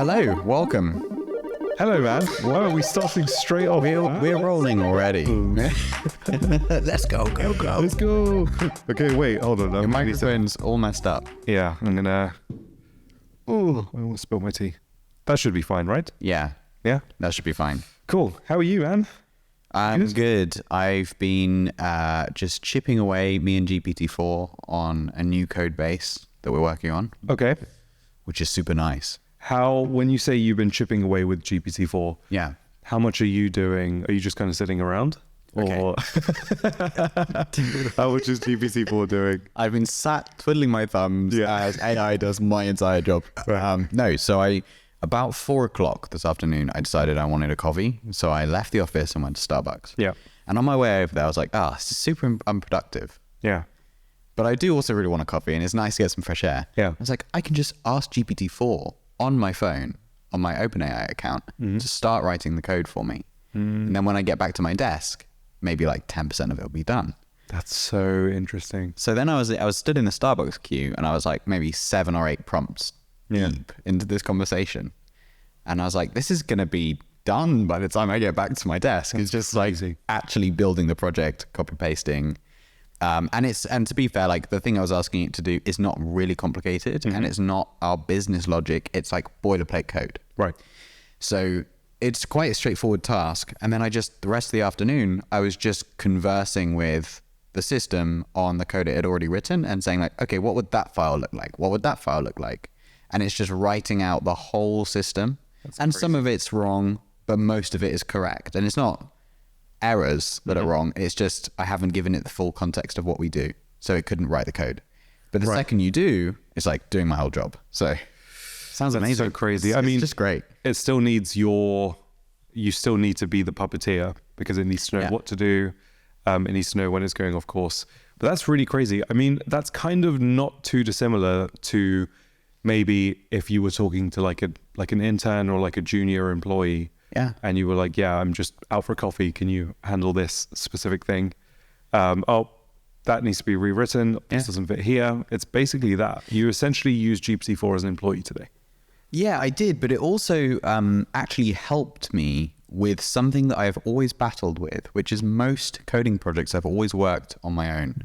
Hello, welcome. Hello, man. Why are we starting straight off? We're rolling already. Let's go. Let's go. Okay, wait, hold on. Your microphone's all messed up. Yeah, I'm gonna... Oh, I almost spilled my tea. That should be fine, right? Yeah, Yeah? that should be fine. Cool. How are you, man? I'm good. I've been just chipping away, me and GPT-4, on a new code base that we're working on, Okay. which is super nice. When you say you've been chipping away with GPT-4, Yeah. how much are you doing? Are you just kind of sitting around? Okay. Or how much is GPT-4 doing? I've been sat twiddling my thumbs as AI does my entire job. Right. About 4 o'clock this afternoon, I decided I wanted a coffee. So I left the office and went to Starbucks. Yeah. And on my way over there, I was like, this is super unproductive. Yeah. But I do also really want a coffee, and it's nice to get some fresh air. Yeah. I was like, I can just ask GPT-4 on my phone, on my OpenAI account, to start writing the code for me. And then when I get back to my desk, maybe like 10% of it will be done. That's so interesting. So then I was stood in the Starbucks queue, and I was like maybe 7 or 8 prompts deep into this conversation. And I was like, this is going to be done by the time I get back to my desk. It's just crazy. like actually building the project, copy pasting. And to be fair, like the thing I was asking it to do is not really complicated, and it's not our business logic. It's like boilerplate code. Right. So it's quite a straightforward task. And then the rest of the afternoon, I was just conversing with the system on the code it had already written and saying like, okay, what would that file look like? What would that file look like? And it's just writing out the whole system. That's and crazy. some of it's wrong, but most of it is correct. And it's not errors that are wrong. It's just I haven't given it the full context of what we do, so it couldn't write the code. But the second you do, it's like doing my whole job. So sounds amazing. So crazy. It's just great. It still needs you still need to be the puppeteer because it needs to know what to do. It needs to know when it's going off course. But that's really crazy. I mean, that's kind of not too dissimilar to maybe if you were talking to like an intern or like a junior employee. Yeah. And you were like, yeah, I'm just out for a coffee. Can you handle this specific thing? That needs to be rewritten. This doesn't fit here. It's basically that. You essentially use GPT-4 as an employee today. Yeah, I did. But it also actually helped me with something that I've always battled with, which is most coding projects I've always worked on my own.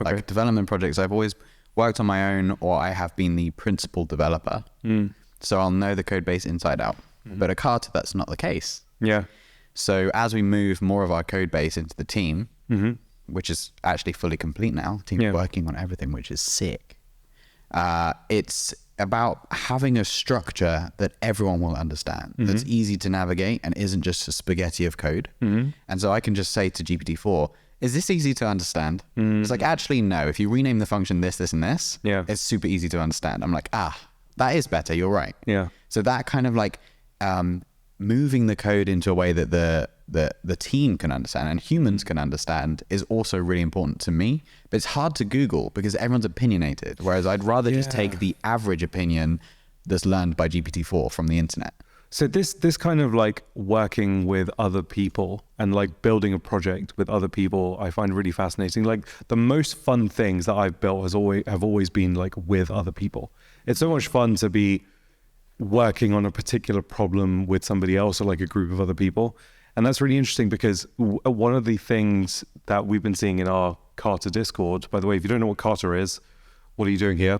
Okay. Like development projects, I've always worked on my own, or I have been the principal developer. So I'll know the code base inside out. But at Carter, that's not the case. Yeah. So as we move more of our code base into the team, which is actually fully complete now, the team's working on everything, which is sick. It's about having a structure that everyone will understand, that's easy to navigate and isn't just a spaghetti of code. And so I can just say to GPT-4, is this easy to understand? It's like, actually, no. If you rename the function this, this, and this, it's super easy to understand. I'm like, that is better. You're right. Yeah. So that kind of like moving the code into a way that the team can understand and humans can understand is also really important to me. But it's hard to Google because everyone's opinionated. Whereas I'd rather just take the average opinion that's learned by GPT-4 from the internet. So this kind of like working with other people and like building a project with other people, I find really fascinating. Like the most fun things that I've built have always been like with other people. It's so much fun to be working on a particular problem with somebody else or like a group of other people. And that's really interesting because one of the things that we've been seeing in our Carter Discord, by the way, if you don't know what Carter is, what are you doing here?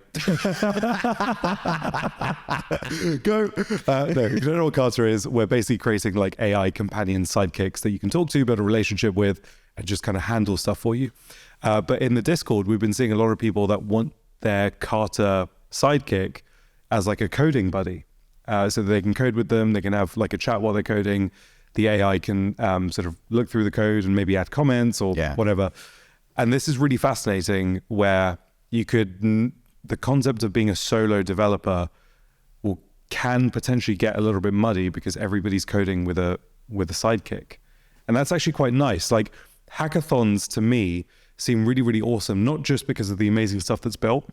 Go. No, if you don't know what Carter is, we're basically creating like AI companion sidekicks that you can talk to, build a relationship with, and just kind of handle stuff for you. But in the Discord, we've been seeing a lot of people that want their Carter sidekick as like a coding buddy. So they can code with them, they can have like a chat while they're coding. The AI can sort of look through the code and maybe add comments or whatever. And this is really fascinating where you could, the concept of being a solo developer can potentially get a little bit muddy because everybody's coding with a sidekick. And that's actually quite nice. Like hackathons to me seem really, really awesome, not just because of the amazing stuff that's built,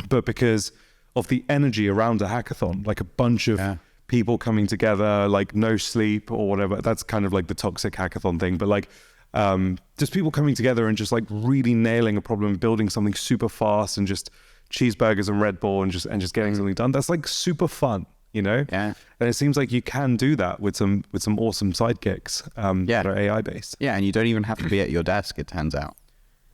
but because of the energy around a hackathon, like a bunch of people coming together, like no sleep or whatever. That's kind of like the toxic hackathon thing, but like just people coming together and just like really nailing a problem, building something super fast and just cheeseburgers and Red Bull and just getting something done. That's like super fun. you know? Yeah. And it seems like you can do that with some awesome sidekicks that are AI based. Yeah, and you don't even have to be at your desk, it turns out.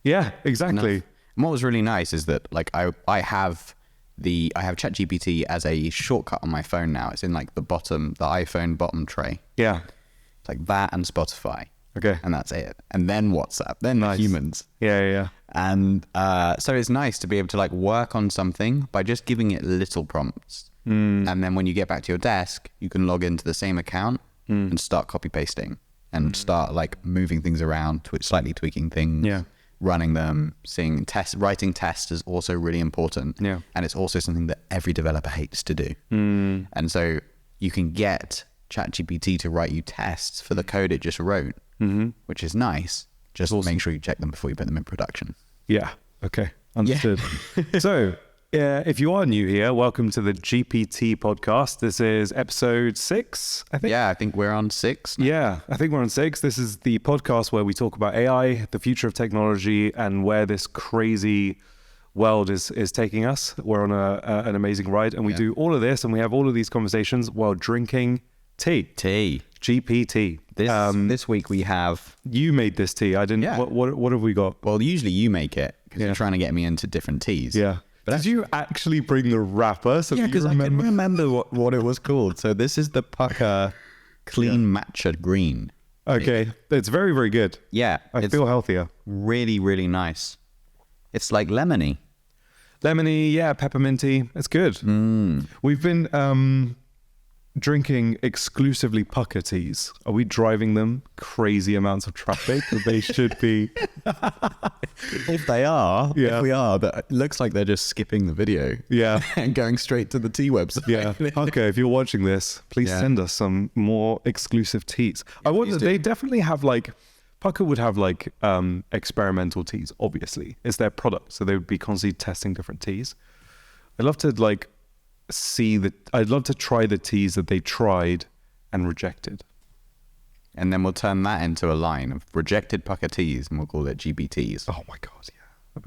Yeah, exactly. And what was really nice is that like I have ChatGPT as a shortcut on my phone now. It's in like the iPhone bottom tray. Yeah. It's like that and Spotify. Okay. And that's it. And then WhatsApp, then humans. Yeah. And so it's nice to be able to like work on something by just giving it little prompts. And then when you get back to your desk, you can log into the same account and start copy pasting and start like moving things around, slightly tweaking things, running them, writing tests is also really important. Yeah. And it's also something that every developer hates to do. And so you can get ChatGPT to write you tests for the code it just wrote, which is nice. Just make sure you check them before you put them in production. Yeah. Okay. Understood. So, if you are new here, welcome to the GPT podcast. This is episode 6, I think. Yeah, I think we're on 6 now. Yeah, I think we're on 6. This is the podcast where we talk about AI, the future of technology, and where this crazy world is taking us. We're on an amazing ride, and we do all of this, and we have all of these conversations while drinking tea. GPT. This week we have... You made this tea. I didn't... Yeah. What have we got? Well, usually you make it because you're trying to get me into different teas. Yeah. But did you actually bring the wrapper? So because I can remember what it was called. So this is the Pucker Clean Matcha Green. Okay. It's very, very good. Yeah. I feel healthier. Really, really nice. It's like lemony. Lemony, yeah, pepperminty. It's good. We've been drinking exclusively Pucker teas. Are we driving them crazy amounts of traffic that they should be? If they are, if we are, but it looks like they're just skipping the video. Yeah. And going straight to the tea website. Yeah. Okay, if you're watching this, please send us some more exclusive teas. I wonder, they definitely have like, Pucker would have like experimental teas, obviously. It's their product, so they would be constantly testing different teas. I'd love to like I'd love to try the teas that they tried and rejected. And then we'll turn that into a line of rejected Pucker teas and we'll call it GBTs. Oh my God,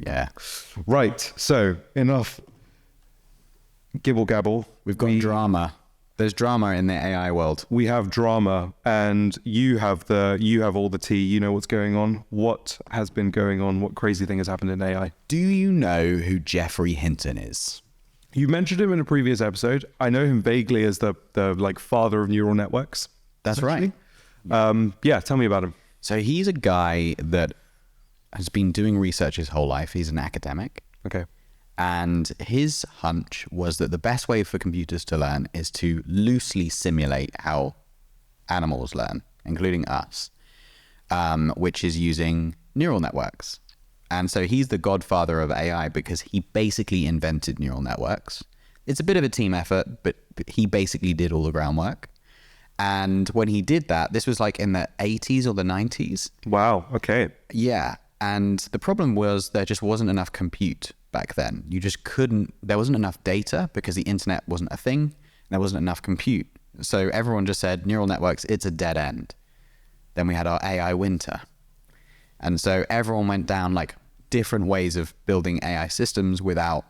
yeah. Cool. Right, so enough gibble gabble. We've got drama. There's drama in the AI world. We have drama, and you have all the tea. You know what's going on. What has been going on? What crazy thing has happened in AI? Do you know who Geoffrey Hinton is? You mentioned him in a previous episode. I know him vaguely as the like father of neural networks. That's right. Yeah, tell me about him. So he's a guy that has been doing research his whole life. He's an academic. Okay. And his hunch was that the best way for computers to learn is to loosely simulate how animals learn, including us, which is using neural networks. And so he's the godfather of AI because he basically invented neural networks. It's a bit of a team effort, but he basically did all the groundwork. And when he did that, this was like in the 80s or the 90s. Wow. Okay. Yeah. And the problem was there just wasn't enough compute back then. You just couldn't, there wasn't enough data because the internet wasn't a thing. There wasn't enough compute. So everyone just said neural networks, it's a dead end. Then we had our AI winter. And so everyone went down like different ways of building AI systems without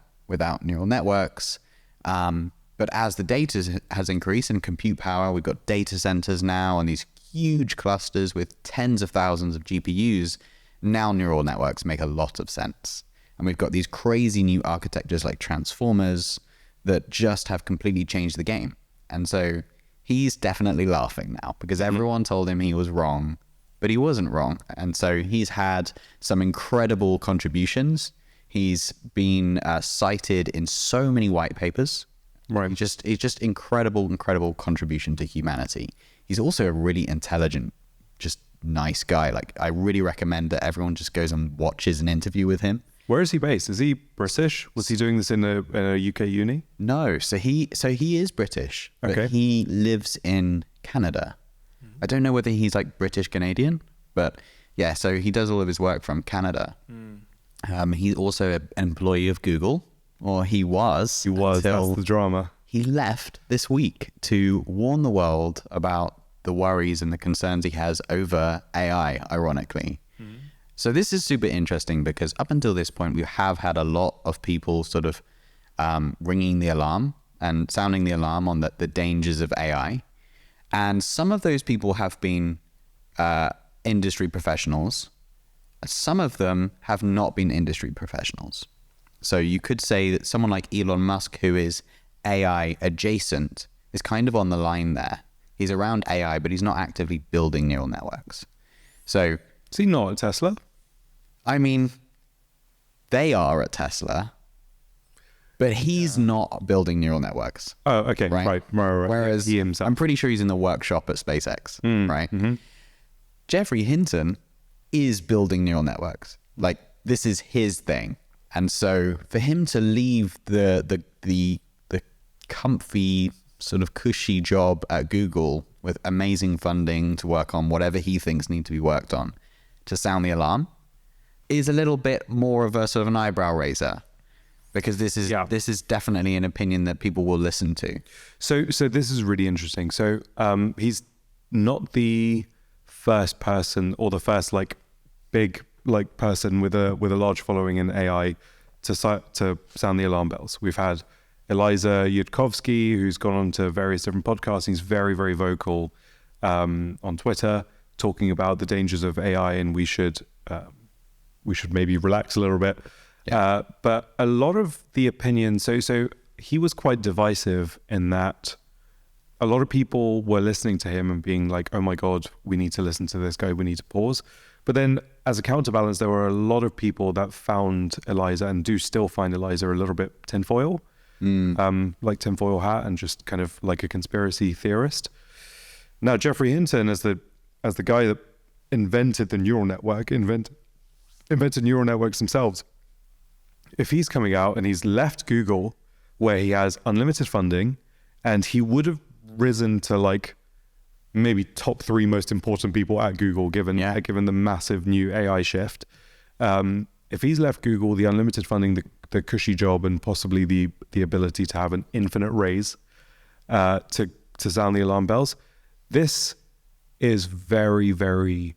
neural networks. But as the data has increased in compute power, we've got data centers now and these huge clusters with tens of thousands of GPUs. Now neural networks make a lot of sense. And we've got these crazy new architectures like transformers that just have completely changed the game. And so he's definitely laughing now because everyone told him he was wrong, but he wasn't wrong. And so he's had some incredible contributions. He's been cited in so many white papers. Right. He's just incredible contribution to humanity. He's also a really intelligent, just nice guy. Like I really recommend that everyone just goes and watches an interview with him. Where is he based? Is he British? Was he doing this in a UK uni? No, so he is British, but he lives in Canada. I don't know whether he's like British Canadian, but yeah, so he does all of his work from Canada. He's also an employee of Google, or he was. That's the drama. He left this week to warn the world about the worries and the concerns he has over AI, ironically. So this is super interesting because up until this point, we have had a lot of people sort of ringing the alarm and sounding the alarm on the dangers of AI. And some of those people have been industry professionals. Some of them have not been industry professionals. So you could say that someone like Elon Musk, who is AI adjacent, is kind of on the line there. He's around AI, but he's not actively building neural networks. So is he not at Tesla? I mean, they are at Tesla, but he's not building neural networks. Oh, okay. Right. Whereas he himself. I'm pretty sure he's in the workshop at SpaceX, right? Mm-hmm. Geoffrey Hinton is building neural networks. Like, this is his thing. And so for him to leave the comfy, sort of cushy job at Google with amazing funding to work on whatever he thinks need to be worked on to sound the alarm is a little bit more of a sort of an eyebrow raiser, because this is definitely an opinion that people will listen to. So this is really interesting. So he's not the first person or the first like big like person with a large following in AI to sound the alarm bells. We've had Eliza Yudkowsky, who's gone on to various different podcasts. He's very, very vocal on Twitter, talking about the dangers of AI, and we should maybe relax a little bit. Yeah. But a lot of the opinion, so he was quite divisive in that a lot of people were listening to him and being like, oh my God, we need to listen to this guy, we need to pause. But then as a counterbalance, there were a lot of people that found Eliza and do still find Eliza a little bit tinfoil. Like tinfoil hat and just kind of like a conspiracy theorist. Now, Geoffrey Hinton, as the guy that invented the neural network, invented neural networks themselves, if he's coming out and he's left Google where he has unlimited funding and he would have risen to like maybe top 3 most important people at Google given the massive new AI shift. If he's left Google, the unlimited funding, the cushy job, and possibly the ability to have an infinite raise to sound the alarm bells, this is very, very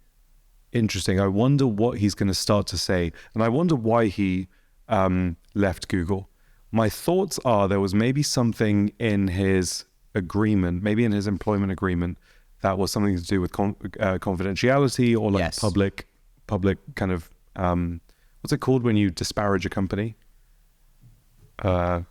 interesting. I wonder what he's going to start to say, and I wonder why he left Google. My thoughts are there was maybe something in his agreement, maybe in his employment agreement, that was something to do with confidentiality or like public kind of what's it called when you disparage a company? I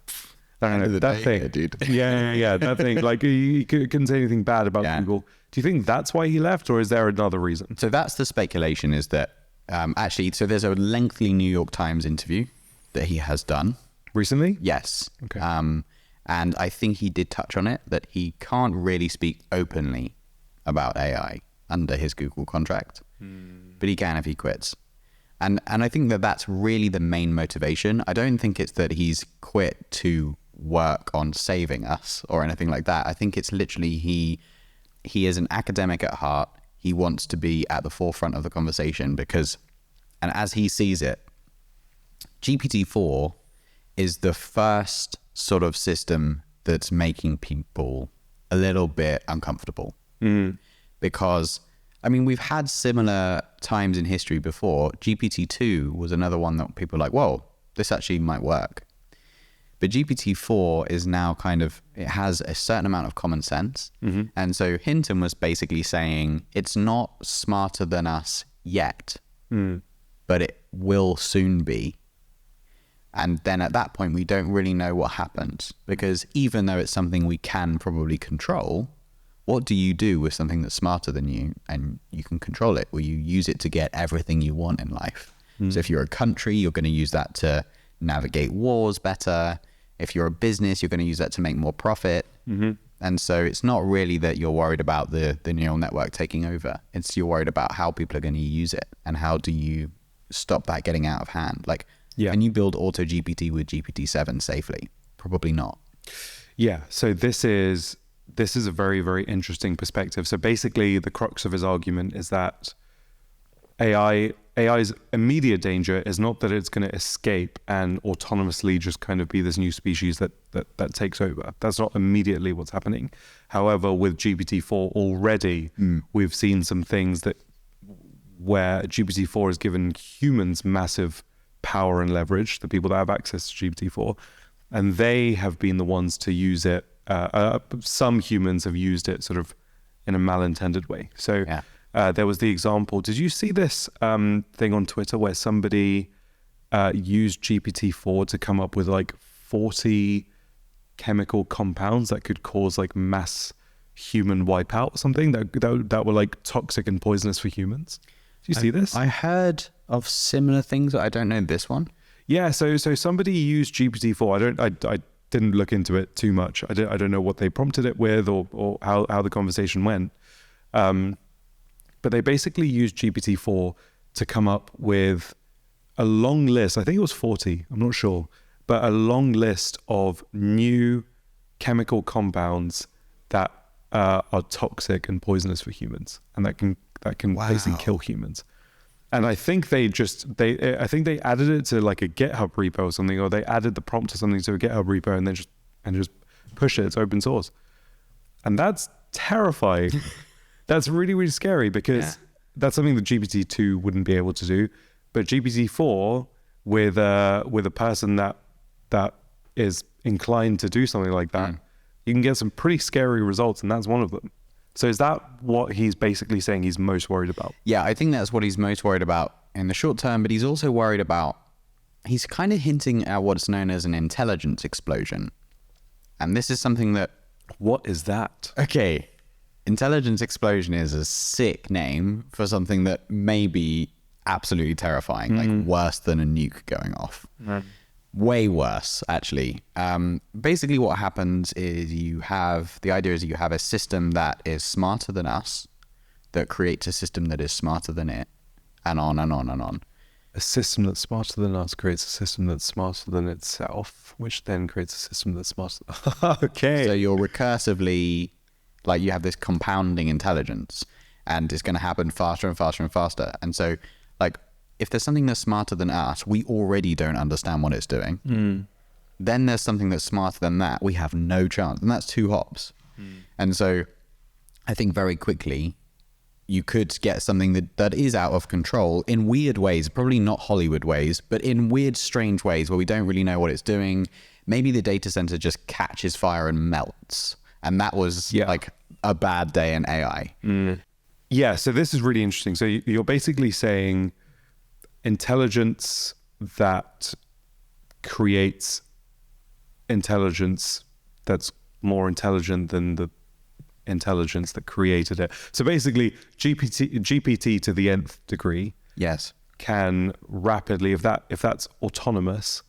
don't know, that thing, dude. Yeah, that thing. Like he couldn't say anything bad about Google. Do you think that's why he left, or is there another reason? So that's the speculation, is that actually, so there's a lengthy New York Times interview that he has done. Recently? Yes. Okay. And I think he did touch on it, that he can't really speak openly about AI under his Google contract, but he can if he quits. And I think that that's really the main motivation. I don't think it's that he's quit to work on saving us or anything like that. I think it's literally he is an academic at heart. He wants to be at the forefront of the conversation because, and as he sees it, GPT-4 is the first sort of system that's making people a little bit uncomfortable. Because, I mean, we've had similar times in history before. GPT-2 was another one that people were like, whoa, this actually might work. But GPT-4 is now it has a certain amount of common sense. And so Hinton was basically saying it's not smarter than us yet, but it will soon be. And then at that point, we don't really know what happens, because even though it's something we can probably control, what do you do with something that's smarter than you and you can control it? Well, you use it to get everything you want in life. So if you're a country, you're going to use that to navigate wars better. If you're a business, you're going to use that to make more profit. And so it's not really that you're worried about the neural network taking over. It's you're worried about how people are going to use it and how do you stop that getting out of hand. Like, can you build auto GPT with GPT-7 safely? Probably not. Yeah. So this is a very, very interesting perspective. So basically the crux of his argument is that AI's immediate danger is not that it's going to escape and autonomously just kind of be this new species that takes over. That's not immediately what's happening. However, with GPT-4 already, we've seen some things where GPT-4 has given humans massive power and leverage, the people that have access to GPT-4. and they have been the ones to use it. Some humans have used it sort of in a malintended way. So there was the example. Did you see this thing on Twitter where somebody used GPT-4 to come up with like 40 chemical compounds that could cause like mass human wipeout or something that were like toxic and poisonous for humans? Did you see this? I heard of similar things, but I don't know this one. Yeah, so somebody used GPT-4. I didn't look into it too much. I don't know what they prompted it with or how the conversation went. But they basically used GPT-4 to come up with a long list. I think it was 40, I'm not sure, but a long list of new chemical compounds that are toxic and poisonous for humans, and that can basically kill humans. And I think they added it to like a GitHub repo or something, or they added the prompt to something to a GitHub repo and then just push it. It's open source. And that's terrifying. That's really, really scary, because that's something that GPT-2 wouldn't be able to do. But GPT-4 with a person that is inclined to do something like that, you can get some pretty scary results, and that's one of them. So is that what he's basically saying he's most worried about? Yeah, I think that's what he's most worried about in the short term, but he's also worried about, he's kind of hinting at what's known as an intelligence explosion. And this is something that... What is that? Okay, intelligence explosion is a sick name for something that may be absolutely terrifying, like worse than a nuke going off. Way worse, actually. Basically what happens is you have a system that is smarter than us, that creates a system that is smarter than it, and on and on and on. A system that's smarter than us creates a system that's smarter than itself, which then creates a system that's smarter. Okay. So you're recursively, like, you have this compounding intelligence, and it's going to happen faster and faster and faster. And so, like, if there's something that's smarter than us, we already don't understand what it's doing. Then there's something that's smarter than that. We have no chance. And that's 2 hops. And so I think very quickly you could get something that is out of control in weird ways, probably not Hollywood ways, but in weird, strange ways where we don't really know what it's doing. Maybe the data center just catches fire and melts. And that was like a bad day in AI. Yeah, so this is really interesting. So you're basically saying intelligence that creates intelligence that's more intelligent than the intelligence that created it. So basically, GPT to the nth degree, can rapidly, if that's autonomous,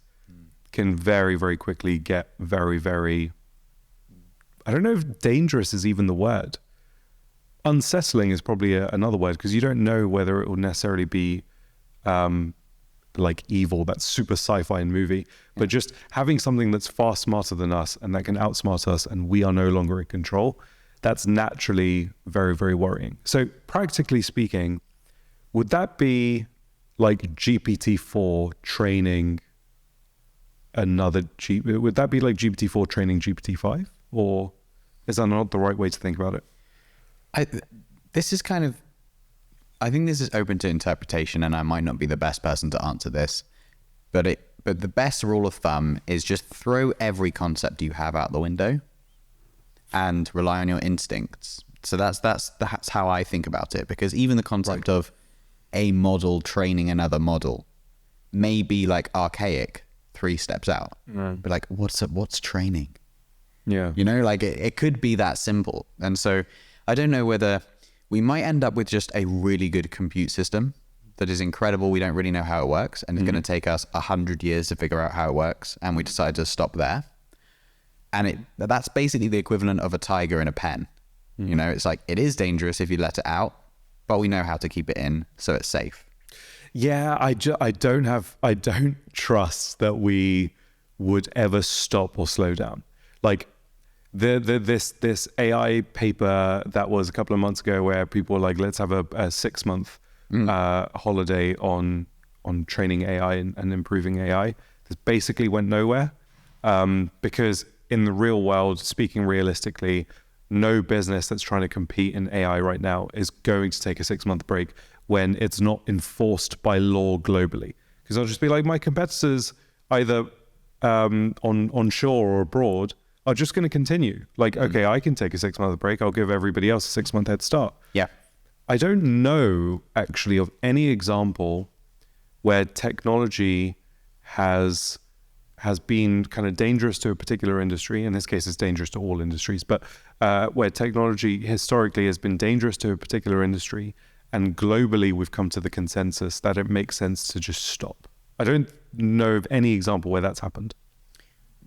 can very, very quickly get very, very, I don't know if dangerous is even the word. Unsettling is probably another word, because you don't know whether it will necessarily be like evil. That's super sci-fi and movie, but just having something that's far smarter than us and that can outsmart us, and we are no longer in control, that's naturally very, very worrying. So practically speaking, would that be like GPT-4 training would that be like GPT-4 training GPT-5, or is that not the right way to think about it? I think this is open to interpretation, and I might not be the best person to answer this, but the best rule of thumb is just throw every concept you have out the window and rely on your instincts. So that's how I think about it, because even the concept of a model training another model may be like archaic 3 steps out. But like, what's training? Yeah. You know, like it could be that simple. And so I don't know whether we might end up with just a really good compute system that is incredible. We don't really know how it works, and it's going to take us 100 years to figure out how it works, and we decide to stop there. And that's basically the equivalent of a tiger in a pen. You know, it's like, it is dangerous if you let it out, but we know how to keep it in, so it's safe. Yeah, I don't trust that we would ever stop or slow down. Like this AI paper that was a couple of months ago, where people were like, let's have a 6-month holiday on training AI and improving AI. This basically went nowhere, because in the real world, speaking realistically, no business that's trying to compete in AI right now is going to take a 6-month break when it's not enforced by law globally. Because I'll just be like, my competitors either on shore or abroad are just going to continue. Like, okay, I can take a 6-month break. I'll give everybody else a 6-month head start. Yeah. I don't know actually of any example where technology has been kind of dangerous to a particular industry. In this case, it's dangerous to all industries, but where technology historically has been dangerous to a particular industry, and globally we've come to the consensus that it makes sense to just stop. I don't know of any example where that's happened.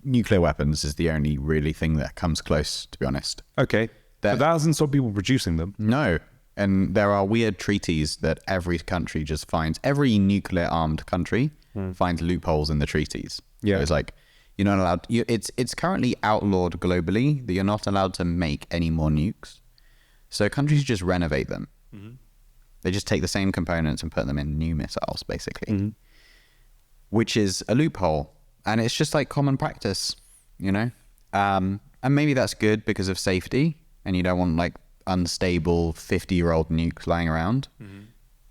Nuclear weapons is the only really thing that comes close, to be honest. Okay, but that hasn't stopped people producing them. No. And there are weird treaties that every country just finds. Every nuclear-armed country finds loopholes in the treaties. Yeah. So it's like, you're not allowed... It's currently outlawed globally that you're not allowed to make any more nukes. So countries just renovate them. Mm-hmm. They just take the same components and put them in new missiles, basically. Mm-hmm. Which is a loophole. And it's just like common practice, you know? And maybe that's good because of safety. And you don't want like unstable 50-year-old nukes lying around. Mm-hmm.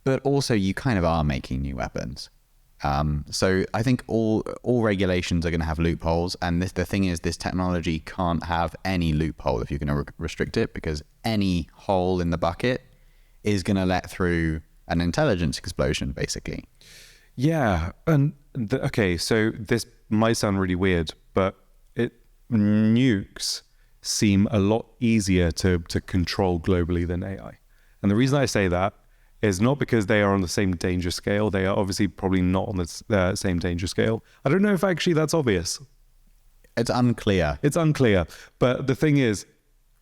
But also you kind of are making new weapons. So I think all regulations are going to have loopholes. And the thing is, this technology can't have any loophole if you're going to restrict it, because any hole in the bucket is going to let through an intelligence explosion, basically. Yeah. And okay, so this might sound really weird, but nukes seem a lot easier to control globally than AI. And the reason I say that is not because they are on the same danger scale. They are obviously probably not on the same danger scale. I don't know if actually that's obvious. It's unclear. It's unclear. But the thing is,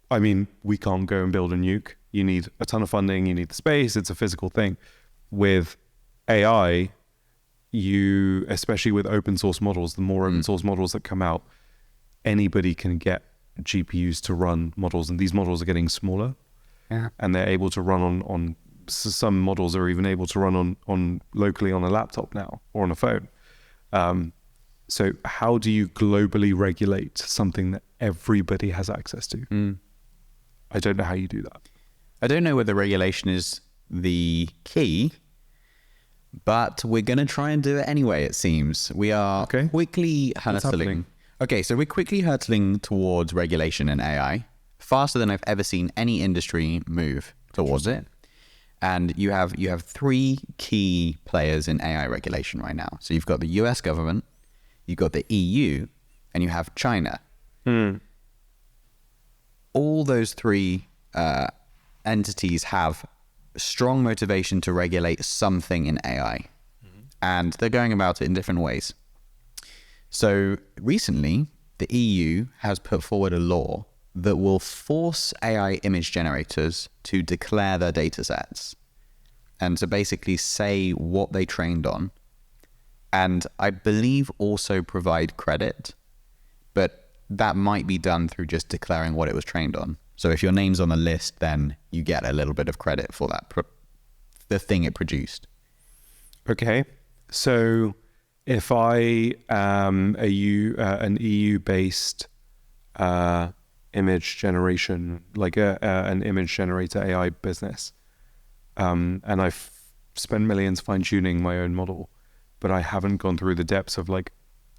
I mean, we can't go and build a nuke. You need a ton of funding. You need the space. It's a physical thing. With AI, especially with open source models, the more open source models that come out, anybody can get GPUs to run models, and these models are getting smaller. Yeah. And they're able to run on some models are even able to run on locally on a laptop now or on a phone. So how do you globally regulate something that everybody has access to? I don't know how you do that. I don't know whether regulation is the key, but we're going to try and do it anyway, it seems. We are quickly hurtling. Okay, so we're quickly hurtling towards regulation in AI, faster than I've ever seen any industry move towards it. And you have 3 key players in AI regulation right now. So you've got the US government, you've got the EU, and you have China. All those 3 entities have strong motivation to regulate something in AI. And they're going about it in different ways. So recently, the EU has put forward a law that will force AI image generators to declare their data sets and to basically say what they trained on. And I believe also provide credit, but that might be done through just declaring what it was trained on. So if your name's on the list, then you get a little bit of credit for that, the thing it produced. Okay. So if I am an EU-based image generation, like an image generator AI business, and I've spent millions fine-tuning my own model, but I haven't gone through the depths of like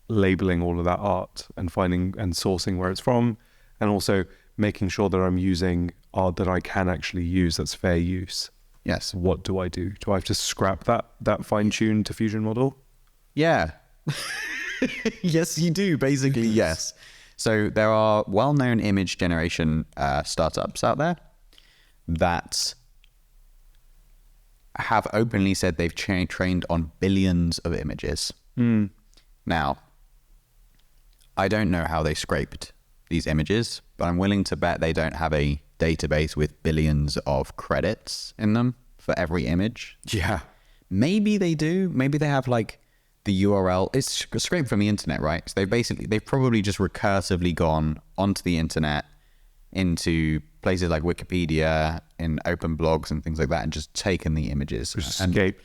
labeling all of that art and finding and sourcing where it's from, and also making sure that I'm using art that I can actually use that's fair use. Yes. What do I do? Do I have to scrap that fine-tuned diffusion model? Yeah. Yes, you do, basically, yes. So there are well-known image generation startups out there that have openly said they've trained on billions of images. Now, I don't know how they scraped these images, but I'm willing to bet they don't have a database with billions of credits in them for every image. Yeah. Maybe they do. Maybe they have like the URL. It's scraped from the internet, right? So they've probably just recursively gone onto the internet into places like Wikipedia, in open blogs and things like that, and just taken the images.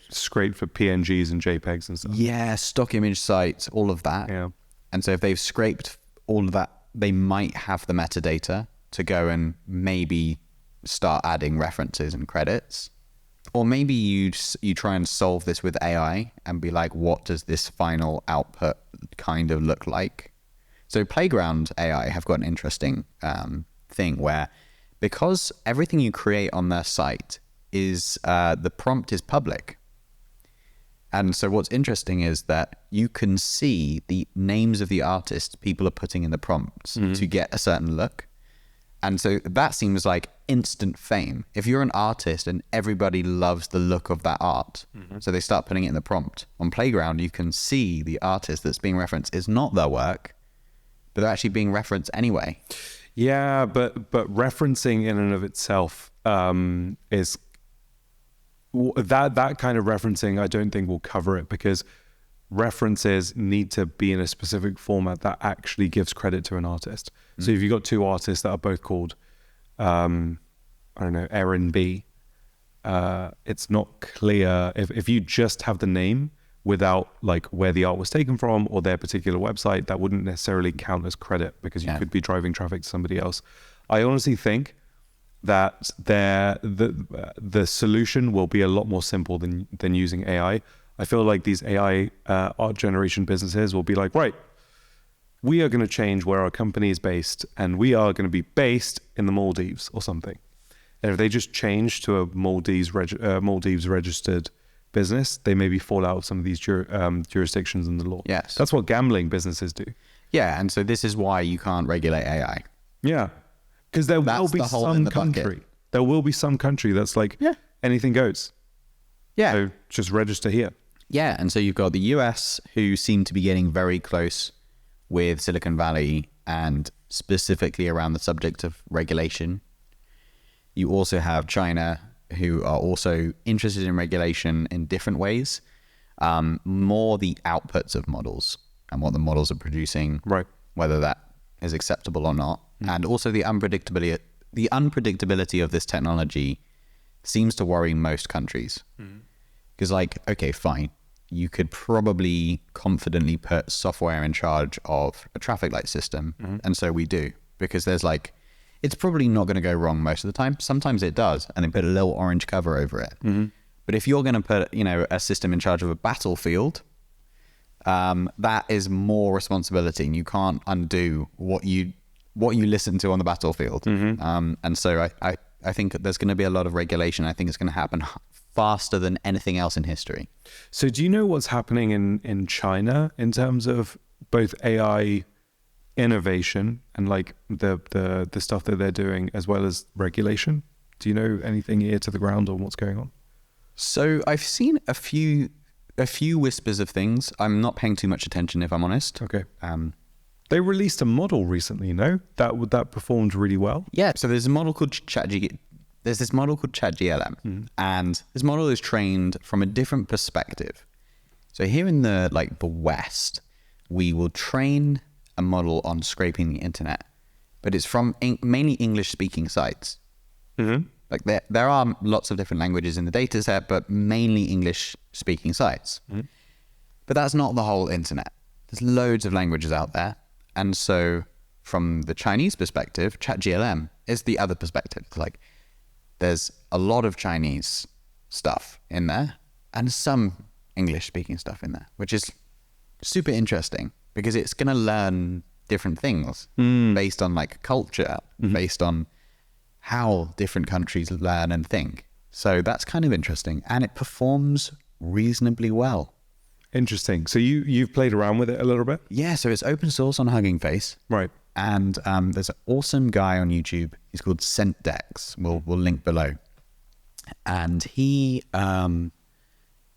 Scraped for PNGs and JPEGs and stuff. Yeah, stock image sites, all of that. Yeah. And so if they've scraped all of that, they might have the metadata to go and maybe start adding references and credits. Or maybe you try and solve this with AI and be like, what does this final output kind of look like? So Playground AI have got an interesting thing where, because everything you create on their site is the prompt is public. And so what's interesting is that you can see the names of the artists people are putting in the prompts to get a certain look. And so that seems like instant fame. If you're an artist and everybody loves the look of that art, so they start putting it in the prompt. On Playground, you can see the artist that's being referenced is not their work, but they're actually being referenced anyway. Yeah, but referencing in and of itself is that kind of referencing. I don't think will cover it, because references need to be in a specific format that actually gives credit to an artist. So if you've got two artists that are both called, I don't know, Aaron B, it's not clear if you just have the name without like where the art was taken from or their particular website, that wouldn't necessarily count as credit, because you could be driving traffic to somebody else. I honestly think that the solution will be a lot more simple than using AI. I feel like these AI art generation businesses will be like, right, we are going to change where our company is based, and we are going to be based in the Maldives or something. And if they just change to a Maldives registered business, they maybe fall out of some of these jurisdictions in the law. Yes. That's what gambling businesses do. Yeah, and so this is why you can't regulate AI. Yeah, because there will be some country. There will be some country that's like, anything goes. Yeah. So just register here. Yeah, and so you've got the US, who seem to be getting very close with Silicon Valley, and specifically around the subject of regulation. You also have China, who are also interested in regulation in different ways, more the outputs of models and what the models are producing, right? Whether that is acceptable or not. And also the unpredictability of this technology seems to worry most countries. Because like, okay, fine, you could probably confidently put software in charge of a traffic light system. And so we do, because there's like, it's probably not going to go wrong most of the time. Sometimes it does, and they put a little orange cover over it. But if you're going to put, a system in charge of a battlefield, that is more responsibility, and you can't undo what you listen to on the battlefield. And so I think there's going to be a lot of regulation. I think it's going to happen faster than anything else in history. So do you know what's happening in China in terms of both AI innovation and like the stuff that they're doing, as well as regulation? Do you know anything ear to the ground on what's going on? So I've seen a few whispers of things. I'm not paying too much attention, if I'm honest. Okay. They released a model recently, no? That performed really well. Yeah. So there's a model called ChatGLM. There's this model called ChatGLM, and this model is trained from a different perspective. So here in the West, we will train a model on scraping the internet, but it's from mainly English-speaking sites. Like there are lots of different languages in the data set, but mainly English-speaking sites. But that's not the whole internet. There's loads of languages out there. And so from the Chinese perspective, ChatGLM is the other perspective. It's like there's a lot of Chinese stuff in there and some English-speaking stuff in there, which is super interesting because it's going to learn different things based on like culture, based on how different countries learn and think. So that's kind of interesting, and it performs reasonably well. Interesting. So you've played around with it a little bit? Yeah, so it's open source on Hugging Face. Right. And there's an awesome guy on YouTube. He's called ScentDex. We'll link below. And he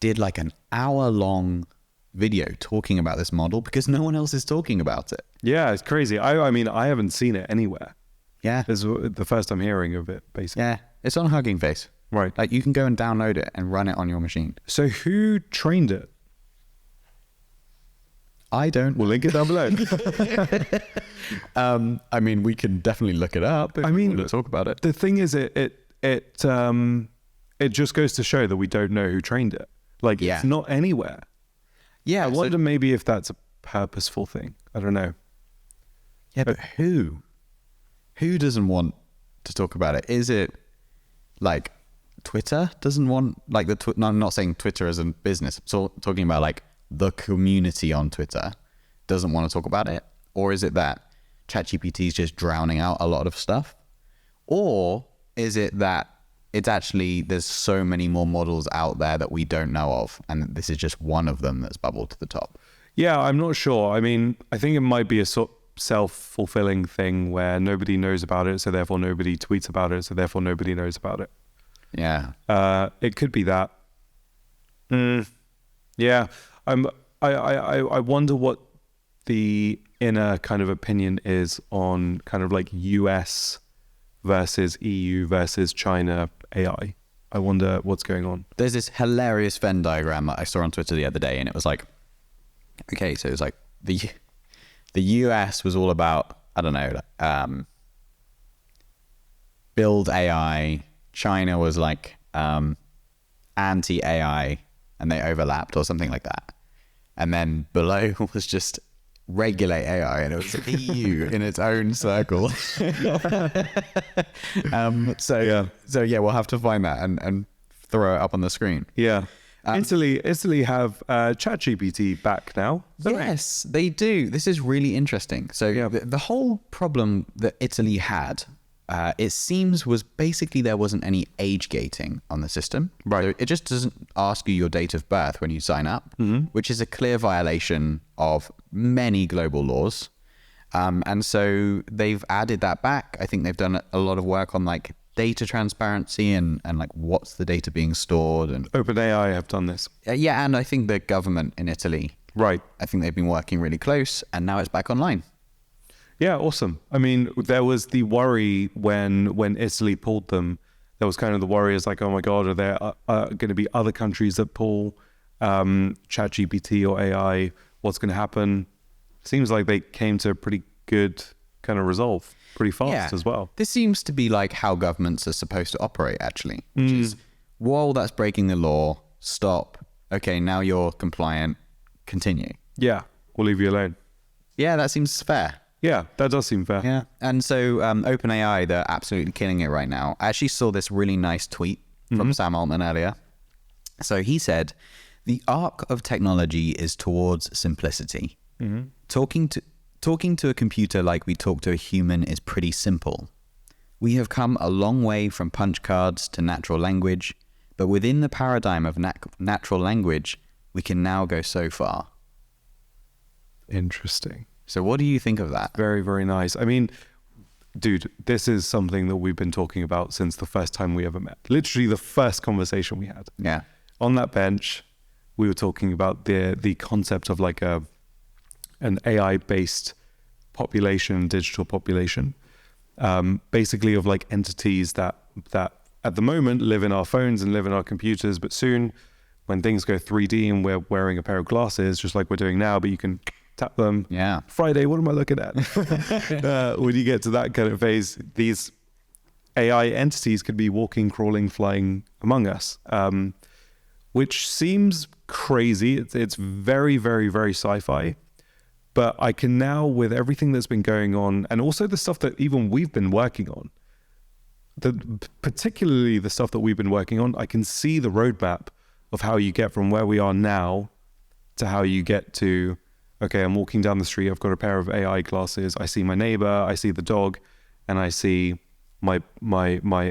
did like an hour-long video talking about this model because no one else is talking about it. Yeah, it's crazy. I mean, I haven't seen it anywhere. Yeah. This is the first I'm hearing of it, basically. Yeah, it's on Hugging Face. Right. Like you can go and download it and run it on your machine. So who trained it? I don't. We'll link it down below. I mean, we can definitely look it up. I mean, let's talk about it. The thing is, it just goes to show that we don't know who trained it. Like, it's not anywhere. Yeah. I wonder maybe if that's a purposeful thing. I don't know. Yeah, but who? Who doesn't want to talk about it? Is it like Twitter doesn't want like no, I'm not saying Twitter as a business. So talking about like the community on Twitter doesn't want to talk about it, or is it that ChatGPT is just drowning out a lot of stuff, or is it that it's actually there's so many more models out there that we don't know of, and this is just one of them that's bubbled to the top? Yeah, I'm not sure. I mean, I think it might be a sort of self-fulfilling thing where nobody knows about it, so therefore nobody tweets about it, so therefore nobody knows about it. Yeah. It could be that. Yeah. I wonder what the inner kind of opinion is on kind of like US versus EU versus China AI. I wonder what's going on. There's this hilarious Venn diagram that I saw on Twitter the other day, and it was like, okay, so it was like the US was all about, I don't know, build AI. China was like anti-AI, and they overlapped or something like that. And then below was just regulate AI, and it was the EU in its own circle. So yeah, we'll have to find that and throw it up on the screen. Yeah. Italy have ChatGPT back now. Yes, they do. This is really interesting. So the whole problem that Italy had, it seems, was basically there wasn't any age gating on the system. Right. So it just doesn't ask you your date of birth when you sign up, which is a clear violation of many global laws. And so they've added that back. I think they've done a lot of work on like data transparency and like what's the data being stored. And OpenAI have done this. Yeah, and I think the government in Italy, right, I think they've been working really close, and now it's back online. Yeah, awesome. I mean, there was the worry when Italy pulled them. There was kind of the worry is like, oh my God, are there going to be other countries that pull ChatGPT or AI? What's going to happen? Seems like they came to a pretty good kind of resolve pretty fast as well. This seems to be like how governments are supposed to operate, actually, which is, while that's breaking the law, stop. Okay, now you're compliant, continue. Yeah, we'll leave you alone. Yeah, that seems fair. Yeah, that does seem fair. Yeah. And so OpenAI, they're absolutely killing it right now. I actually saw this really nice tweet from Sam Altman earlier. So he said, the arc of technology is towards simplicity. Talking to a computer like we talk to a human is pretty simple. We have come a long way from punch cards to natural language, but within the paradigm of natural language, we can now go so far. Interesting. So what do you think of that? Very, very nice. I mean, dude, this is something that we've been talking about since the first time we ever met. Literally the first conversation we had. Yeah. On that bench, we were talking about the concept of like an AI-based population, digital population, basically of like entities that at the moment live in our phones and live in our computers, but soon when things go 3D and we're wearing a pair of glasses, just like we're doing now, but you can tap them. Yeah. Friday, what am I looking at? When you get to that kind of phase, these AI entities could be walking, crawling, flying among us, which seems crazy. It's very, very, very sci-fi. But I can now, with everything that's been going on, and also the stuff that even we've been working on, particularly the stuff that we've been working on, I can see the roadmap of how you get from where we are now to how you get to, okay, I'm walking down the street, I've got a pair of AI glasses, I see my neighbor, I see the dog, and I see my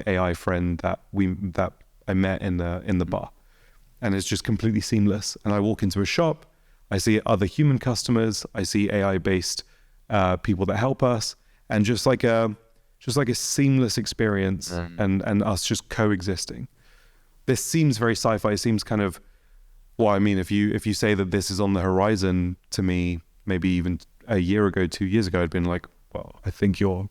AI friend that I met in the bar. And it's just completely seamless. And I walk into a shop, I see other human customers, I see AI-based people that help us, and just like a seamless experience and us just coexisting. This seems very sci-fi. It seems kind of, well, I mean, if you say that this is on the horizon to me, maybe even a year ago, 2 years ago, I'd been like, well, I think you're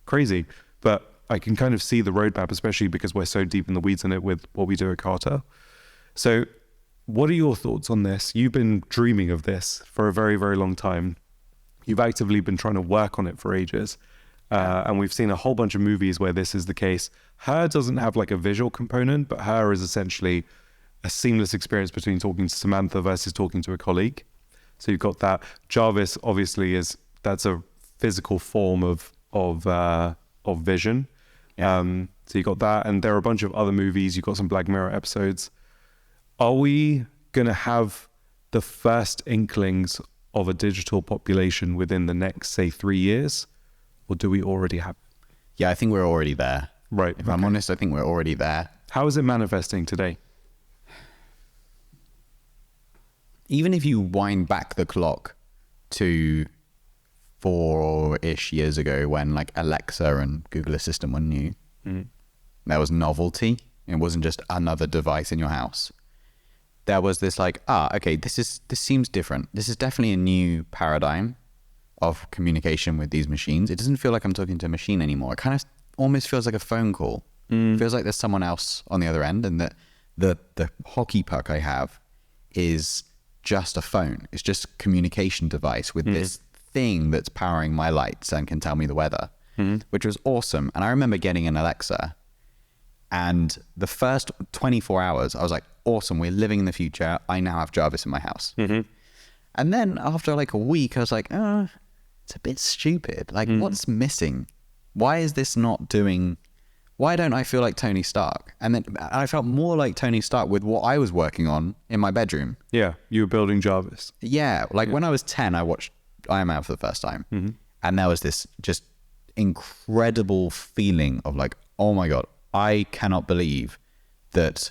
crazy. But I can kind of see the roadmap, especially because we're so deep in the weeds in it with what we do at Carter. So what are your thoughts on this? You've been dreaming of this for a very, very long time. You've actively been trying to work on it for ages. And we've seen a whole bunch of movies where this is the case. Her doesn't have like a visual component, but her is essentially a seamless experience between talking to Samantha versus talking to a colleague. So you've got that. Jarvis obviously that's a physical form of vision. So you got that, and there are a bunch of other movies. You've got some Black Mirror episodes. Are we going to have the first inklings of a digital population within the next, say, 3 years? Or do we already have it? Yeah, I think we're already there. Right. If I'm honest, I think we're already there. How is it manifesting today? Even if you wind back the clock to 4-ish years ago when like Alexa and Google Assistant were new, there was novelty. It wasn't just another device in your house. There was this like, okay, this seems different. This is definitely a new paradigm of communication with these machines. It doesn't feel like I'm talking to a machine anymore. It kind of almost feels like a phone call. It feels like there's someone else on the other end, and that the hockey puck I have is just a phone. It's just a communication device with this thing that's powering my lights and can tell me the weather, which was awesome. And I remember getting an Alexa, and the first 24 hours, I was like, awesome, we're living in the future. I now have Jarvis in my house. And then after like a week, I was like, it's a bit stupid. Like, what's missing? Why is this not doing... Why don't I feel like Tony Stark? And then I felt more like Tony Stark with what I was working on in my bedroom. Yeah, you were building Jarvis. Yeah, like when I was 10, I watched Iron Man for the first time. And there was this just incredible feeling of like, oh my God, I cannot believe that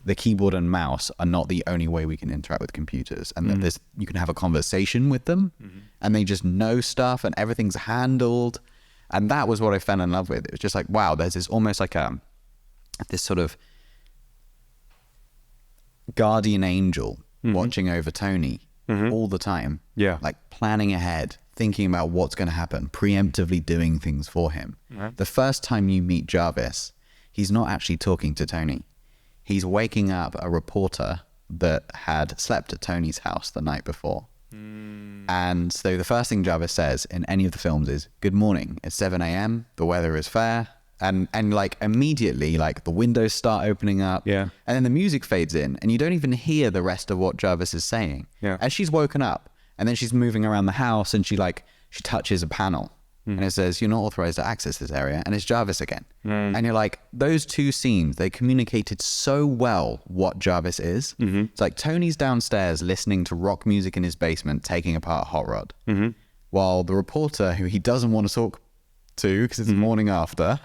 the keyboard and mouse are not the only way we can interact with computers, and that you can have a conversation with them and they just know stuff and everything's handled. And that was what I fell in love with. It was just like, wow, there's this almost like this sort of guardian angel watching over Tony all the time. Yeah. Like planning ahead, thinking about what's going to happen, preemptively doing things for him. The first time you meet Jarvis, he's not actually talking to Tony. He's waking up a reporter that had slept at Tony's house the night before. And so the first thing Jarvis says in any of the films is, good morning, it's 7 a.m, the weather is fair. And like immediately, like the windows start opening up. Yeah. And then the music fades in and you don't even hear the rest of what Jarvis is saying. Yeah. And she's woken up and then she's moving around the house and she touches a panel. And it says, you're not authorized to access this area. And it's Jarvis again. And you're like, those two scenes, they communicated so well what Jarvis is. It's like Tony's downstairs listening to rock music in his basement, taking apart a hot rod. While the reporter, who he doesn't want to talk to because it's the morning after,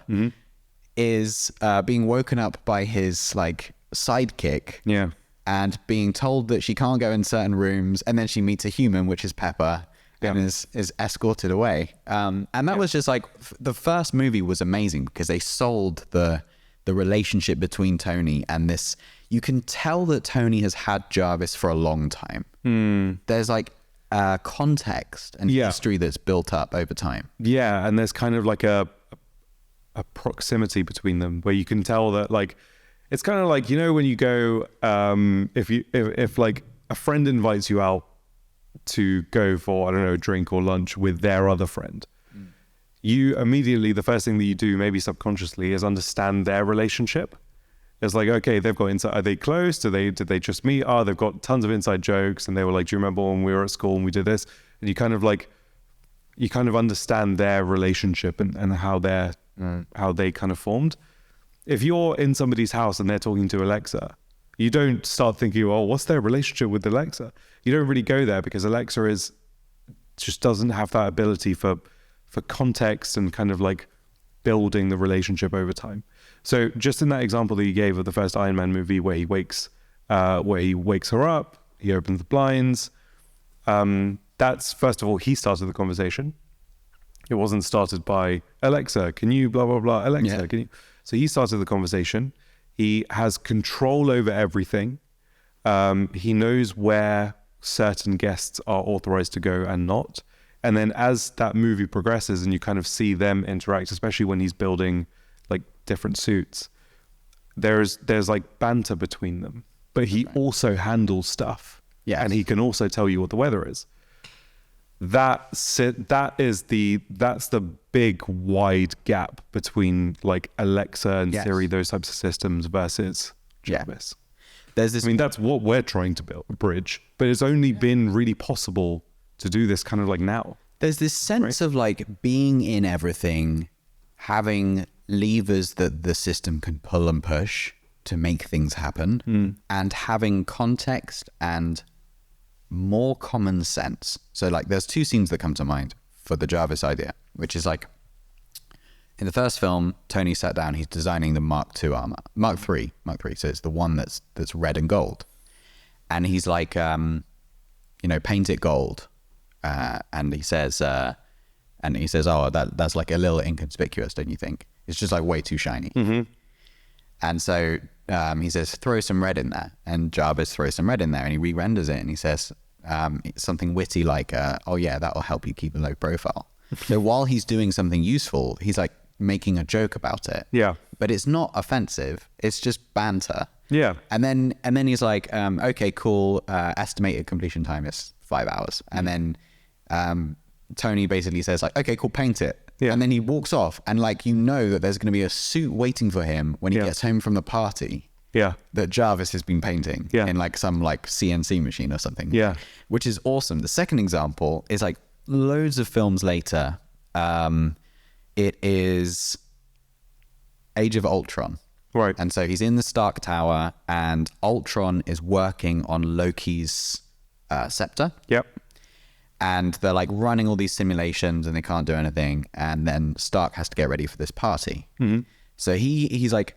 is being woken up by his like sidekick. Yeah. And being told that she can't go in certain rooms. And then she meets a human, which is Pepper. And is escorted away. And that was just like, the first movie was amazing because they sold the relationship between Tony and this. You can tell that Tony has had Jarvis for a long time. There's like context and history that's built up over time. Yeah, and there's kind of like a proximity between them where you can tell that like, it's kind of like, you know, when you go, if like a friend invites you out to go for, I don't know, a drink or lunch with their other friend, you immediately, the first thing that you do, maybe subconsciously, is understand their relationship. It's like, okay, they've got inside, are they close? Did they just meet? They've got tons of inside jokes, and they were like, do you remember when we were at school and we did this? And you kind of understand their relationship and how they kind of formed. If you're in somebody's house and they're talking to Alexa, you don't start thinking, oh, what's their relationship with Alexa? You don't really go there because Alexa just doesn't have that ability for context and kind of like building the relationship over time. So just in that example that you gave of the first Iron Man movie where he wakes her up, he opens the blinds. That's, first of all, he started the conversation. It wasn't started by Alexa, can you blah, blah, blah, Alexa, can you? So he started the conversation. He has control over everything. He knows where certain guests are authorized to go and not. And then as that movie progresses and you kind of see them interact, especially when he's building like different suits, there's like banter between them, but he also handles stuff. Yeah. And he can also tell you what the weather is. That's the big wide gap between like Alexa and Siri, those types of systems versus Jarvis. There's this. I mean, that's what we're trying to bridge, but it's only been really possible to do this kind of like now. There's this sense of like being in everything, having levers that the system can pull and push to make things happen, and having context and more common sense. So like there's two scenes that come to mind for the Jarvis idea, which is like in the first film, Tony sat down, he's designing the Mark II armor, Mark III. So it's the one that's red and gold. And he's like, paint it gold. And he says, oh, that's like a little inconspicuous, don't you think? It's just like way too shiny. Mm-hmm. And so he says, throw some red in there. And Jarvis throws some red in there and he re-renders it and he says something witty like, oh yeah, that'll help you keep a low profile. So while he's doing something useful, he's like making a joke about it. Yeah. But it's not offensive. It's just banter. Yeah. And then he's like, okay, cool. Estimated completion time is 5 hours. And then Tony basically says like, okay, cool, paint it. Yeah. And then he walks off and like, that there's going to be a suit waiting for him when he gets home from the party. Yeah. That Jarvis has been painting in like some like CNC machine or something. Yeah. Which is awesome. The second example is like loads of films later. It is Age of Ultron. Right. And so he's in the Stark Tower and Ultron is working on Loki's scepter. Yep. And they're like running all these simulations and they can't do anything. And then Stark has to get ready for this party. Mm-hmm. So he's like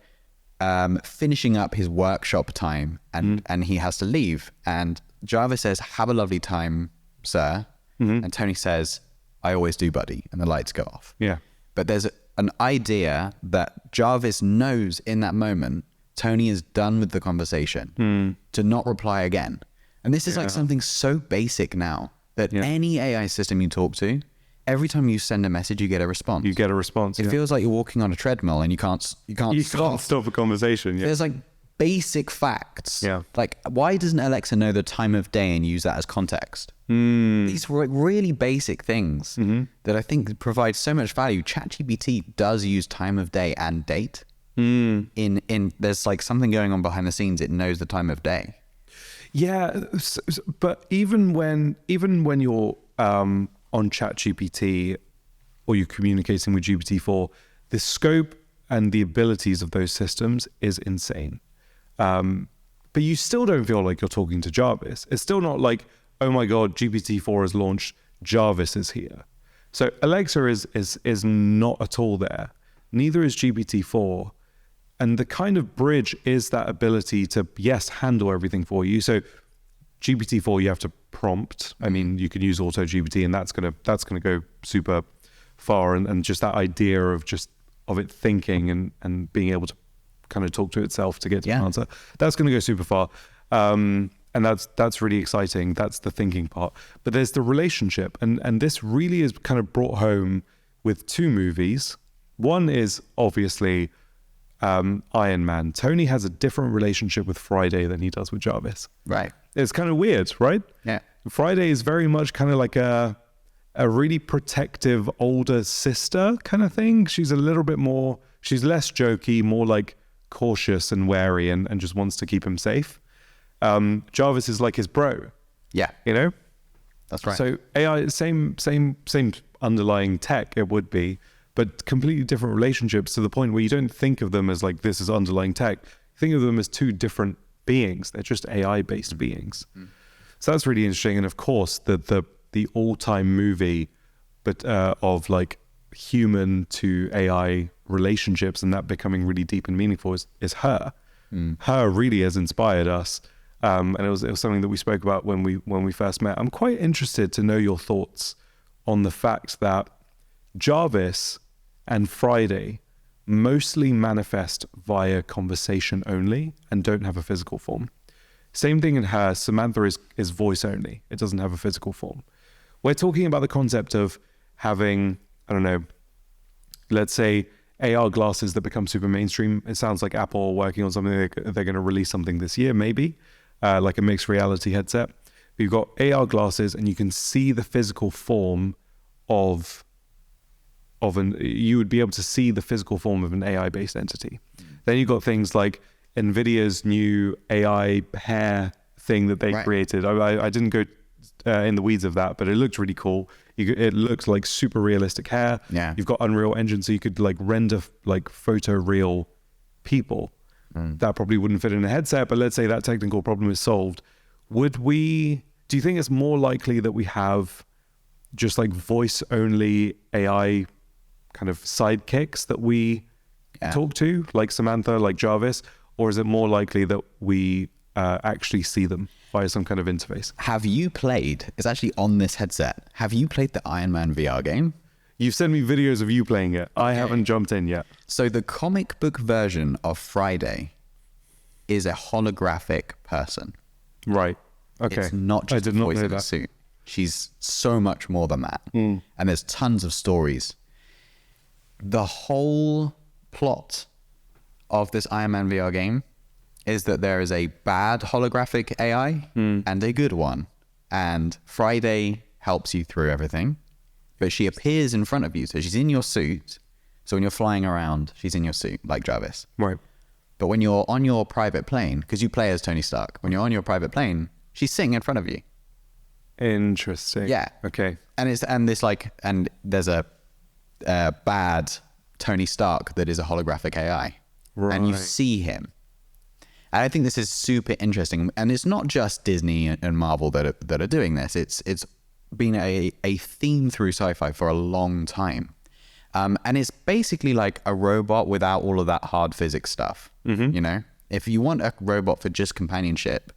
finishing up his workshop time and he has to leave. And Jarvis says, have a lovely time, sir. Mm-hmm. And Tony says, I always do, buddy. And the lights go off. Yeah. But there's an idea that Jarvis knows in that moment, Tony is done with the conversation to not reply again. And this is like something so basic now that any AI system you talk to, every time you send a message, you get a response. You get a response. It feels like you're walking on a treadmill and you can't stop a conversation. Yeah. There's like basic facts. Yeah. Like, why doesn't Alexa know the time of day and use that as context? These were really basic things that I think provide so much value. ChatGPT does use time of day and date. In there's like something going on behind the scenes. It knows the time of day. Yeah, but even when you're on ChatGPT or you're communicating with GPT-4, the scope and the abilities of those systems is insane. But you still don't feel like you're talking to Jarvis. It's still not like, oh my God, GPT-4 has launched, Jarvis is here. So Alexa is not at all there. Neither is GPT-4. And the kind of bridge is that ability to, yes, handle everything for you. So GPT-4, you have to prompt. I mean, you can use AutoGPT and that's gonna go super far. And just that idea of it thinking and being able to kind of talk to itself to get to an answer, that's gonna go super far. And that's really exciting. That's the thinking part. But there's the relationship. And this really is kind of brought home with two movies. One is obviously Iron Man. Tony has a different relationship with Friday than he does with Jarvis. Right. It's kind of weird, right? Yeah. Friday is very much kind of like a really protective older sister kind of thing. She's a little bit more, she's less jokey, more like cautious and wary and just wants to keep him safe. Jarvis is like his bro. Yeah. You know? That's right. So AI, same underlying tech it would be, but completely different relationships to the point where you don't think of them as like, this is underlying tech. You think of them as two different beings. They're just AI-based beings. So that's really interesting. And of course, the all-time movie, but of like human to AI relationships and that becoming really deep and meaningful is Her. Her really has inspired us. And it was something that we spoke about when we first met. I'm quite interested to know your thoughts on the fact that Jarvis and Friday mostly manifest via conversation only and don't have a physical form. Same thing in Her. Samantha is voice only. It doesn't have a physical form. We're talking about the concept of having, I don't know, let's say AR glasses that become super mainstream. It sounds like Apple are working on something. They're going to release something this year, maybe, like a mixed reality headset. You've got AR glasses and you can see the physical form of you would be able to see the physical form of an AI-based entity. Then you've got things like NVIDIA's new AI hair thing that they created. I didn't go in the weeds of that, but it looked really cool. It looks like super realistic hair. Yeah. You've got Unreal Engine, so you could like render like photo real people. That probably wouldn't fit in a headset, but let's say that technical problem is solved. Do you think it's more likely that we have just like voice only AI kind of sidekicks that we talk to, like Samantha, like Jarvis, or is it more likely that we actually see them via some kind of interface? Have you played, it's actually on this headset, have you played the Iron Man VR game? You've sent me videos of you playing it. I haven't jumped in yet. So the comic book version of Friday is a holographic person. Right. Okay. It's not just I did a not voice know in a that. suit. She's so much more than that. And there's tons of stories. The whole plot of this Iron Man VR game is that there is a bad holographic AI and a good one. And Friday helps you through everything. But she appears in front of you. So she's in your suit. So when you're flying around, she's in your suit, like Jarvis. Right. But when you're on your private plane, because you play as Tony Stark, when you're on your private plane, she's sitting in front of you. Interesting. Yeah. Okay. And there's a bad Tony Stark that is a holographic AI. Right. And you see him. And I think this is super interesting. And it's not just Disney and Marvel that are doing this. It's been a theme through sci-fi for a long time. And it's basically like a robot without all of that hard physics stuff. You know, if you want a robot for just companionship,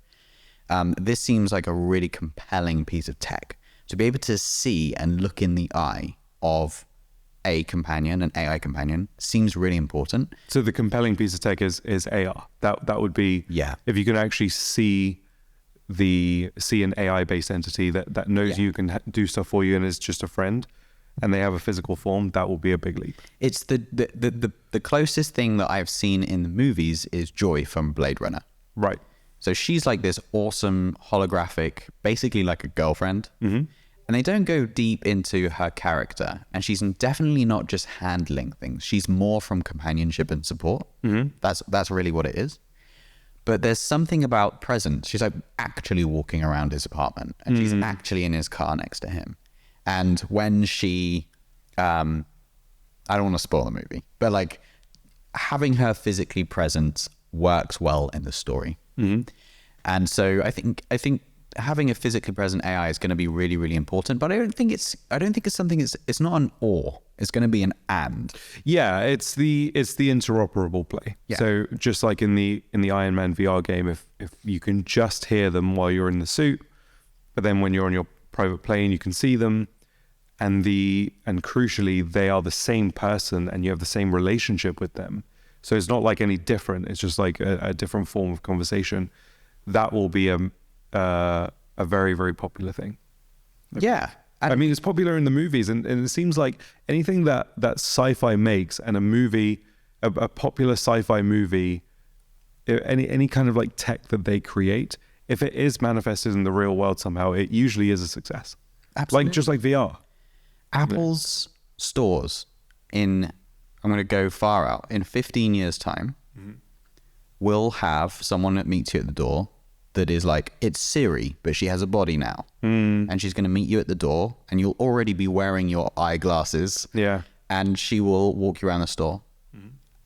this seems like a really compelling piece of tech to be able to see and look in the eye of a companion, an AI companion, seems really important. So the compelling piece of tech is AR. That would be, if you can actually see an AI based entity that knows you can do stuff for you and is just a friend, and they have a physical form, that will be a big leap. It's the closest thing that I've seen in the movies is Joy from Blade Runner. Right. So she's like this awesome holographic, basically like a girlfriend. And they don't go deep into her character. And she's definitely not just handling things. She's more from companionship and support. That's really what it is. But there's something about presence. She's like actually walking around his apartment, and she's actually in his car next to him. And when she, I don't want to spoil the movie, but like having her physically present works well in the story. And so I think having a physically present AI is going to be really, really important. But I don't think it's something. It's not an or. It's going to be an and. Yeah, it's the interoperable play. Yeah. So just like in the Iron Man VR game, if you can just hear them while you're in the suit, but then when you're on your private plane, you can see them, and crucially, they are the same person, and you have the same relationship with them. So it's not like any different. It's just like a different form of conversation. That will be a very, very popular thing. Yeah. I mean, it's popular in the movies, and it seems like anything that sci-fi makes, and a movie, a popular sci-fi movie, any kind of like tech that they create, if it is manifested in the real world somehow, it usually is a success. Absolutely. Like just like VR. Apple's stores I'm going to go far out, in 15 years time, will have someone that meets you at the door that is like, it's Siri, but she has a body now. And she's going to meet you at the door, and you'll already be wearing your eyeglasses. Yeah. And she will walk you around the store,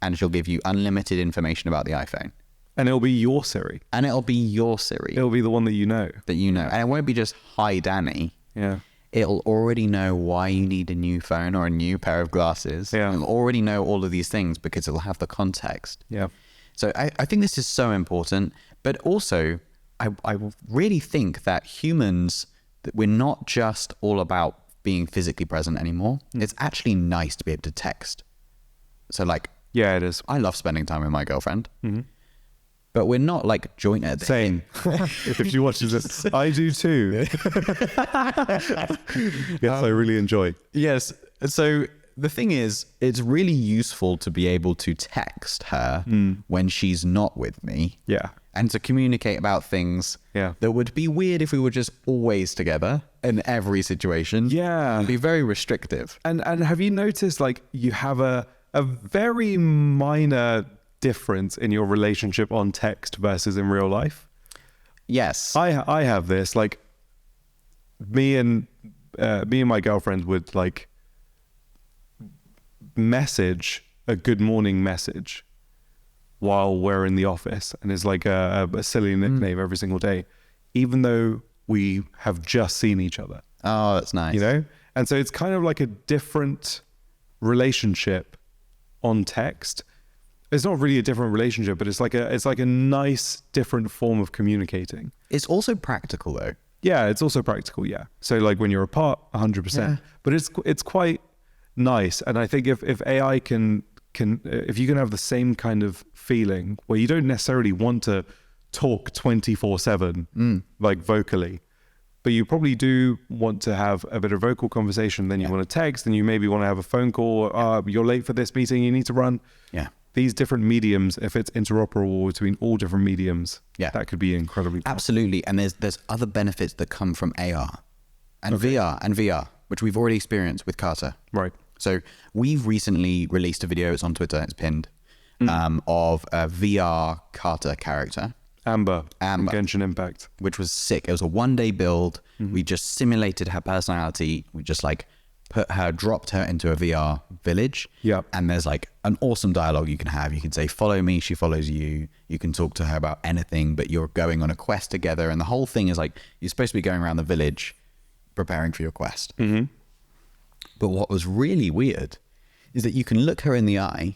and she'll give you unlimited information about the iPhone. And it'll be your Siri. It'll be the one that you know. And it won't be just, hi, Danny. Yeah. It'll already know why you need a new phone or a new pair of glasses. Yeah. It'll already know all of these things because it'll have the context. Yeah. So I think this is so important. But also, I really think that humans, that we're not just all about being physically present anymore. It's actually nice to be able to text. So like, yeah, it is. I love spending time with my girlfriend. But we're not like joint at the Same. If she watches this, I do too. Yes, I really enjoy. Yes. So the thing is, it's really useful to be able to text her when she's not with me. Yeah. And to communicate about things that would be weird if we were just always together in every situation. Yeah. It'd be very restrictive. And have you noticed, like, you have a very minor difference in your relationship on text versus in real life? Yes. I have this, like, me and me and my girlfriend would like message a good morning message while we're in the office, and it's like a silly nickname every single day, even though we have just seen each other. Oh, that's nice. You know? And so it's kind of like a different relationship on text. It's not really a different relationship, but it's like a nice different form of communicating. It's also practical though. Yeah, it's also practical, yeah. So like when you're apart, 100%. Yeah. But it's quite nice. And I think if AI can if you can have the same kind of feeling where you don't necessarily want to talk 24/7 like vocally, but you probably do want to have a bit of vocal conversation, then you want to text, then you maybe want to have a phone call, you're late for this meeting, you need to run. Yeah. These different mediums, if it's interoperable between all different mediums, that could be incredibly powerful. Absolutely. And there's other benefits that come from AR and VR, which we've already experienced with Carter. Right. So we've recently released a video, it's on Twitter, it's pinned, of a VR Carter character. Amber. From Genshin Impact. Which was sick. It was a 1-day build. We just simulated her personality. We just like dropped her into a VR village. Yeah. And there's like an awesome dialogue you can have. You can say, follow me, she follows you. You can talk to her about anything, but you're going on a quest together. And the whole thing is like, you're supposed to be going around the village preparing for your quest. But what was really weird is that you can look her in the eye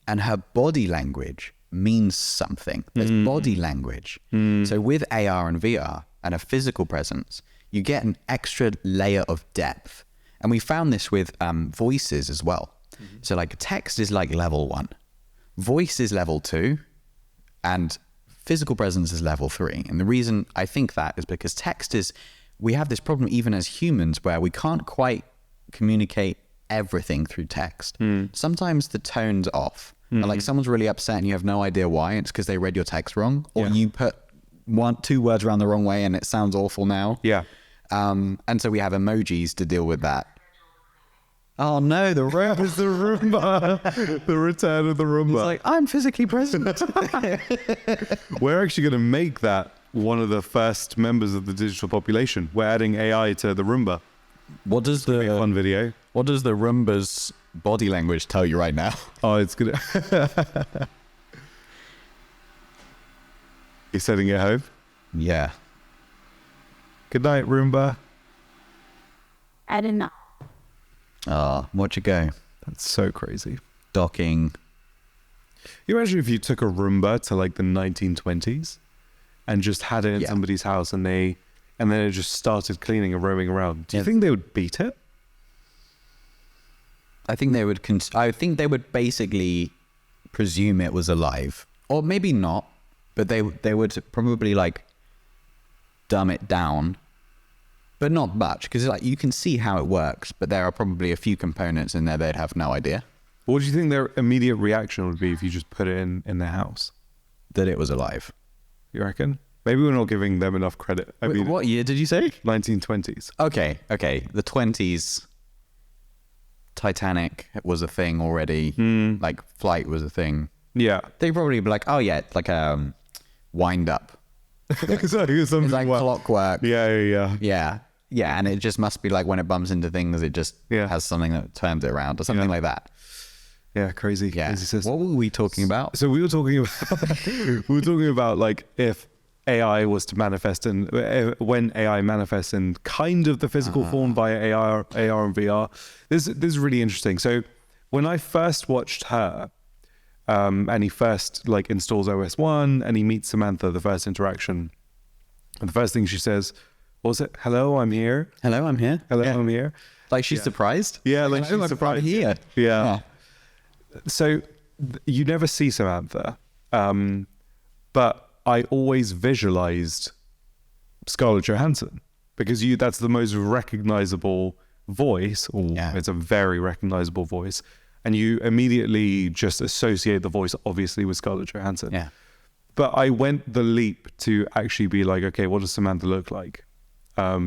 and her body language means something. There's body language. So with AR and VR and a physical presence, you get an extra layer of depth. And we found this with voices as well. So like text is like level 1, voice is level 2, and physical presence is level 3. And the reason I think that is because we have this problem even as humans where we can't quite communicate everything through text. Sometimes the tone's off. And like someone's really upset and you have no idea why. It's because they read your text wrong, or you put 2 words around the wrong way and it sounds awful now. Yeah. And so we have emojis to deal with that. Oh no, the Roomba. It's the Roomba. The return of the Roomba. It's like, I'm physically present. We're actually going to make that one of the first members of the digital population. We're adding AI to the Roomba. What does the fun video? What does the Roomba's body language tell you right now? Oh, it's good. You're sending it home? Yeah. Good night, Roomba. I don't know. Oh, watch it go. That's so crazy. Docking. You imagine if you took a Roomba to like the 1920s and just had it in somebody's house and then it just started cleaning and roaming around. Do you think they would beat it? I think they would basically presume it was alive, or maybe not, but they would probably like dumb it down, but not much, because like you can see how it works, but there are probably a few components in there they'd have no idea. What do you think their immediate reaction would be if you just put it in their house? That it was alive. You reckon? Maybe we're not giving them enough credit. I mean, what year did you say? 1920s. Okay. The 20s. Titanic was a thing already. Like flight was a thing. Yeah. They'd probably be like, oh yeah, it's like a wind up. It's like clockwork. Yeah. Yeah, and it just must be like when it bumps into things, it just has something that turns it around or something like that. Yeah, crazy. Yeah. Crazy system. What were we talking about? So we were talking about like if AI was to manifest and when AI manifests in kind of the physical form via AR and VR. This is really interesting. So when I first watched her, and he first like installs OS 1 and he meets Samantha, the first interaction, and the first thing she says, what was it? Hello, I'm here. Hello, I'm here. Hello, I'm here. Like she's surprised. Yeah, like she's surprised. I'm here. Yeah. So you never see Samantha, but I always visualized Scarlett Johansson because that's the most recognizable voice. It's a very recognizable voice. And you immediately just associate the voice, obviously, with Scarlett Johansson. Yeah. But I went the leap to actually be like, okay, what does Samantha look like?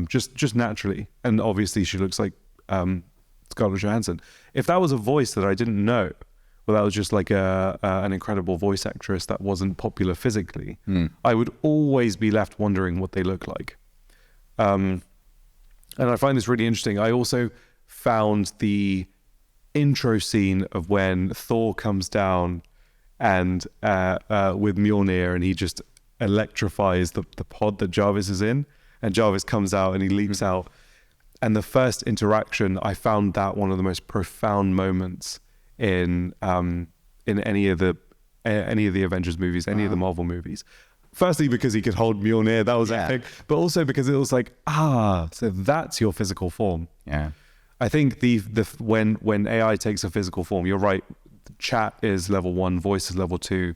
Just naturally. And obviously she looks like Scarlett Johansson. If that was a voice that I didn't know, well, that was just like an incredible voice actress that wasn't popular physically, I would always be left wondering what they look like. And And I find this really interesting. I also found the intro scene of when Thor comes down and with Mjolnir, and he just electrifies the pod that Jarvis is in, and Jarvis comes out and he leaps out. And the first interaction, I found that one of the most profound moments in any of the Avengers movies, any of the Marvel movies. Firstly, because he could hold Mjolnir, that was epic, but also because it was like, so that's your physical form. Yeah. I think when AI takes a physical form, you're right, chat is level 1, voice is level 2.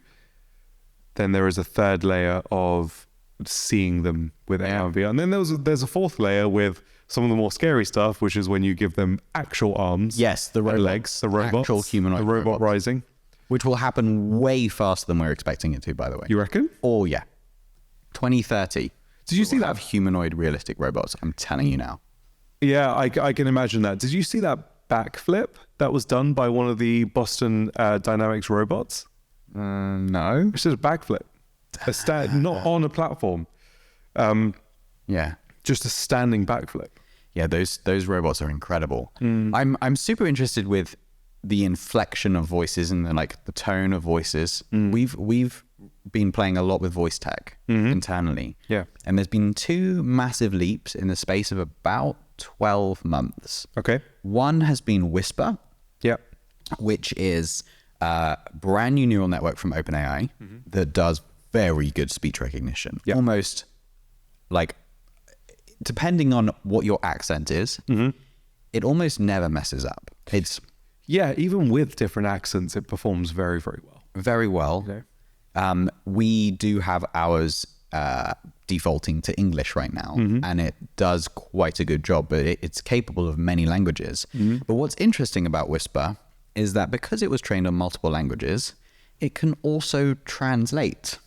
Then there is a third layer of seeing them with AR and VR. And then there's a fourth layer with some of the more scary stuff, which is when you give them actual arms. Yes, the robots, legs, the robots, actual humanoid the robot robots. rising. Which will happen way faster than we're expecting it to, by the way. You reckon? Oh, yeah. 2030. Did you see that? Have humanoid realistic robots. I'm telling you now. Yeah, I can imagine that. Did you see that backflip that was done by one of the Boston Dynamics robots? No. It's just a backflip. Not on a platform. Yeah. Just a standing backflip. Yeah, those robots are incredible. I'm super interested with the inflection of voices and the tone of voices. We've been playing a lot with voice tech internally. Yeah. And there's been 2 massive leaps in the space of about 12 months. Okay. One has been Whisper. Yeah. Which is a brand new neural network from OpenAI that does very good speech recognition. Yeah. Almost like, depending on what your accent is, it almost never messes up. It's even with different accents, it performs very, very well. very well. Okay. We do have ours defaulting to English right now, and it does quite a good job, but it's capable of many languages. But what's interesting about Whisper is that because it was trained on multiple languages, it can also translate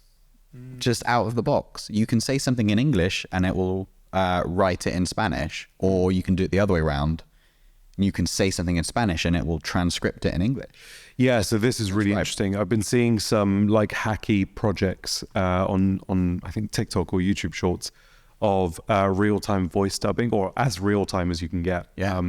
just out of the box. You can say something in English and it will write it in Spanish, or you can do it the other way around. You can say something in Spanish and it will transcript it in English. Yeah, so this is really interesting. I've been seeing some hacky projects on I think TikTok or YouTube Shorts of real-time voice dubbing, or as real-time as you can get. Yeah.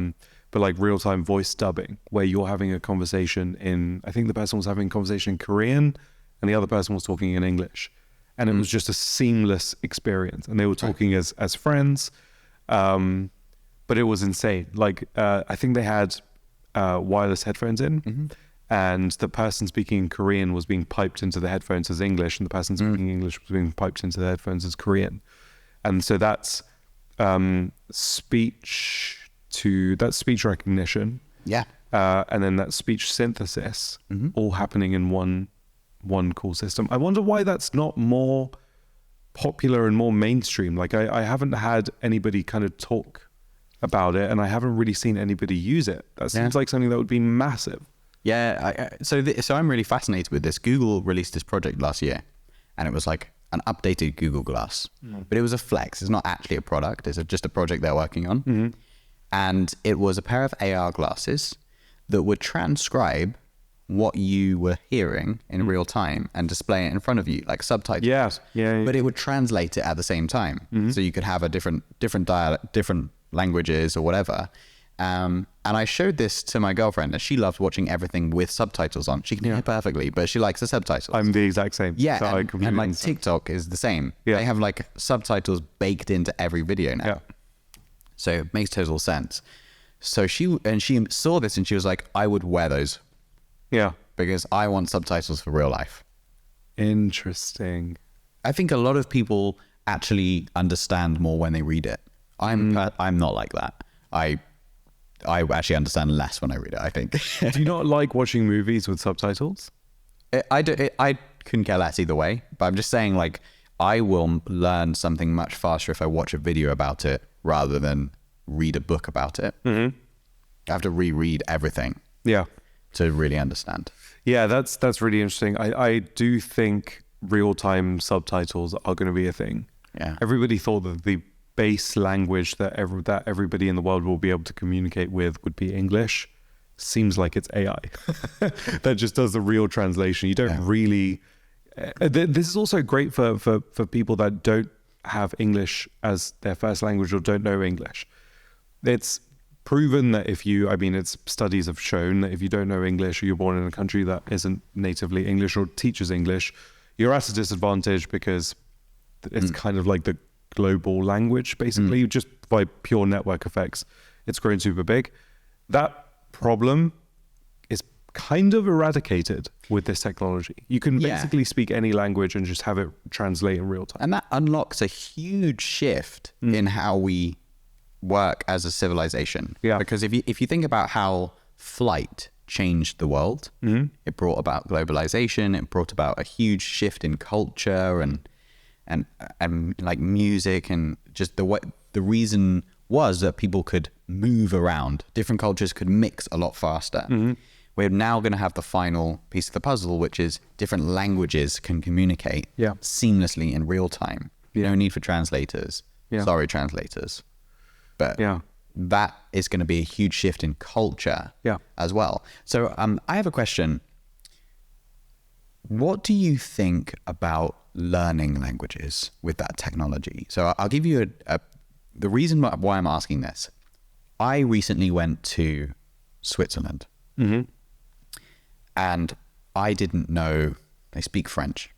But real-time voice dubbing, where you're having a conversation I think the person was having a conversation in Korean and the other person was talking in English. And it was just a seamless experience. And they were talking as friends. But it was insane. I think they had wireless headphones in, and the person speaking Korean was being piped into the headphones as English, and the person speaking English was being piped into the headphones as Korean. And so that's speech recognition. Yeah. And then that speech synthesis, all happening in one cool system. I wonder why that's not more popular and more mainstream. I haven't had anybody kind of talk about it, and I haven't really seen anybody use it. That seems like something that would be massive. Yeah. So I'm really fascinated with this. Google released this project last year, and it was like an updated Google Glass, but it was a flex. It's not actually a product. It's just a project they're working on. And it was a pair of AR glasses that would transcribe what you were hearing in real time and display it in front of you, like subtitles. Yeah. But it would translate it at the same time. So you could have a different dialect, different languages or whatever. And I showed this to my girlfriend, and she loves watching everything with subtitles on. She can hear perfectly, but she likes the subtitles. I'm the exact same. Yeah, So and TikTok is the same. Yeah. They have subtitles baked into every video now. Yeah. So it makes total sense. So she saw this and she was like, I would wear those. Yeah. Because I want subtitles for real life. Interesting. I think a lot of people actually understand more when they read it. I'm not like that. I actually understand less when I read it, I think. Do you not like watching movies with subtitles? I couldn't care less either way, but I'm just saying I will learn something much faster if I watch a video about it rather than read a book about it. I have to reread everything. Yeah. To really understand. Yeah, that's really interesting. I do think real-time subtitles are going to be a thing. Yeah. Everybody thought that the base language that everybody in the world will be able to communicate with would be English. Seems like it's AI that just does the real translation. You don't really. This is also great for people that don't have English as their first language or don't know English, it's proven that it's studies have shown that if you don't know English or you're born in a country that isn't natively English or teaches English, you're at a disadvantage because it's kind of like the global language, basically, just by pure network effects. It's grown super big. That problem is kind of eradicated with this technology. You can basically speak any language and just have it translate in real time. And that unlocks a huge shift in how we work as a civilization. Yeah. Because if you think about how flight changed the world, it brought about globalization, it brought about a huge shift in culture and like music, and just the reason was that people could move around. Different cultures could mix a lot faster. We're now going to have the final piece of the puzzle, which is different languages can communicate seamlessly in real time. No need for translators. Sorry, translators. But that is going to be a huge shift in culture as well. So I have a question. What do you think about learning languages with that technology? So I'll give you the reason why I'm asking this. I recently went to Switzerland. And I didn't know they speak French.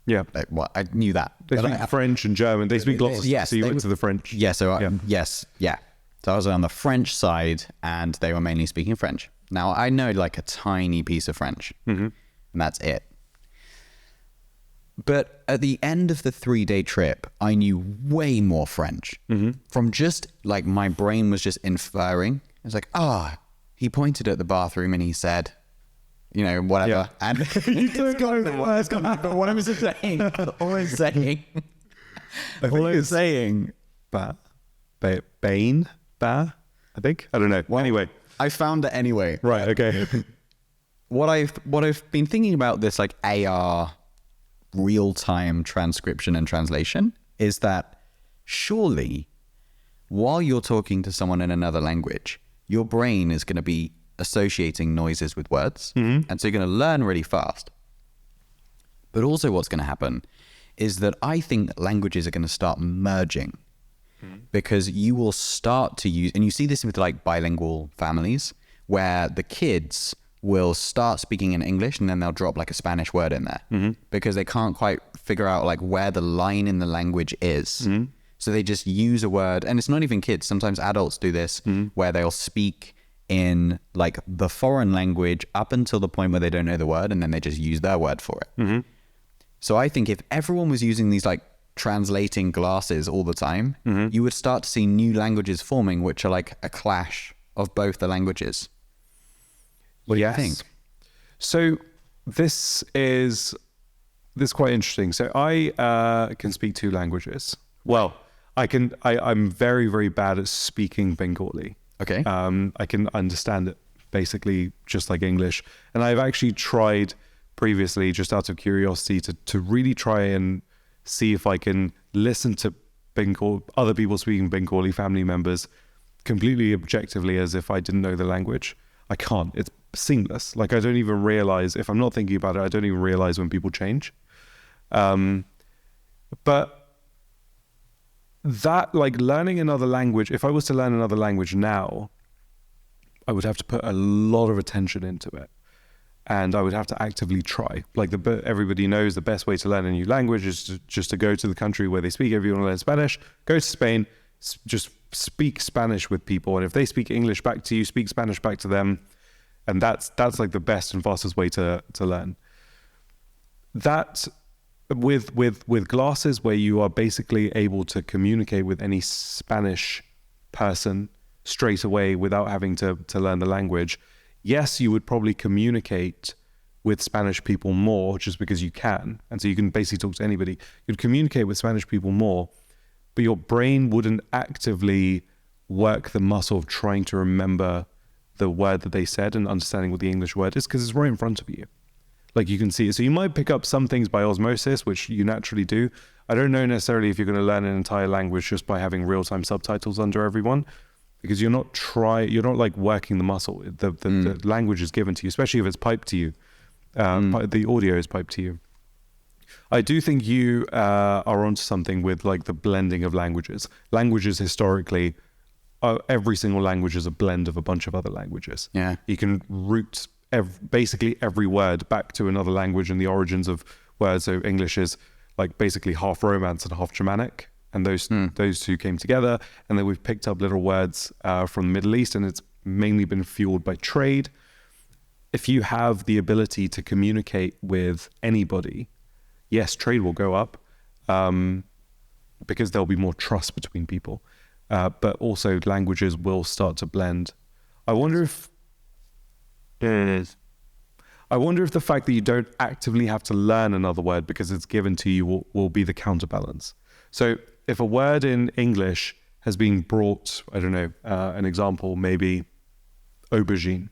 Yeah. Like, well, I knew that. They speak French and German. They speak lots of stuff, so you went to the French. Yeah, so So I was on the French side and they were mainly speaking French. Now, I know like a tiny piece of French and that's it. But at the end of the 3-day trip, I knew way more French from just like my brain was just inferring. It was like, he pointed at the bathroom and he said, you know, whatever. And you don't go the words. But what I was saying, all I'm saying, Bane, I think. I don't know. Well, anyway, I found it anyway. Right. Okay. What I've been thinking about this like AR real-time transcription and translation is that surely while you're talking to someone in another language, your brain is going to be associating noises with words. And so you're going to learn really fast. But also what's going to happen is that I think languages are going to start merging because you will start to use, and you see this with like bilingual families where the kids will start speaking in English and then they'll drop like a Spanish word in there because they can't quite figure out like where the line in the language is. So they just use a word, and it's not even kids. Sometimes adults do this where they'll speak in like the foreign language up until the point where they don't know the word and then they just use their word for it. So I think if everyone was using these like translating glasses all the time, you would start to see new languages forming, which are like a clash of both the languages. What do you think? So this is quite interesting. So I can speak 2 languages. Well, I'm very, very bad at speaking Bengali. Okay. I can understand it basically just like English. And I've actually tried previously, just out of curiosity, to really try and see if I can listen to other people speaking Bengali, family members, completely objectively as if I didn't know the language. I can't. It's seamless. Like I don't even realize, if I'm not thinking about it, I don't even realize when people change. But that, like learning another language, if I was to learn another language now, I would have to put a lot of attention into it. And I would have to actively try. Like everybody knows the best way to learn a new language is just to go to the country where they speak. If you want to learn Spanish, go to Spain, just speak Spanish with people. And if they speak English back to you, speak Spanish back to them. And that's like the best and fastest way to learn. That with glasses, where you are basically able to communicate with any Spanish person straight away without having to learn the language. Yes, you would probably communicate with Spanish people more just because you can. And so you can basically talk to anybody. You'd communicate with Spanish people more, but your brain wouldn't actively work the muscle of trying to remember the word that they said and understanding what the English word is, because it's right in front of you. Like you can see it. So you might pick up some things by osmosis, which you naturally do. I don't know necessarily if you're going to learn an entire language just by having real-time subtitles under everyone, because you're not like working the muscle. The language is given to you, especially if it's piped to you. The audio is piped to you. I do think you are onto something with like the blending of languages. Languages historically every single language is a blend of a bunch of other languages. Yeah. You can root basically every word back to another language and the origins of words. So English is like basically half Romance and half Germanic, and those two came together, and then we've picked up little words from the Middle East, and it's mainly been fueled by trade. If you have the ability to communicate with anybody, yes, trade will go up because there'll be more trust between people, but also languages will start to blend. I wonder if the fact that you don't actively have to learn another word because it's given to you will be the counterbalance. So if a word in English has been brought, I don't know, an example, maybe aubergine,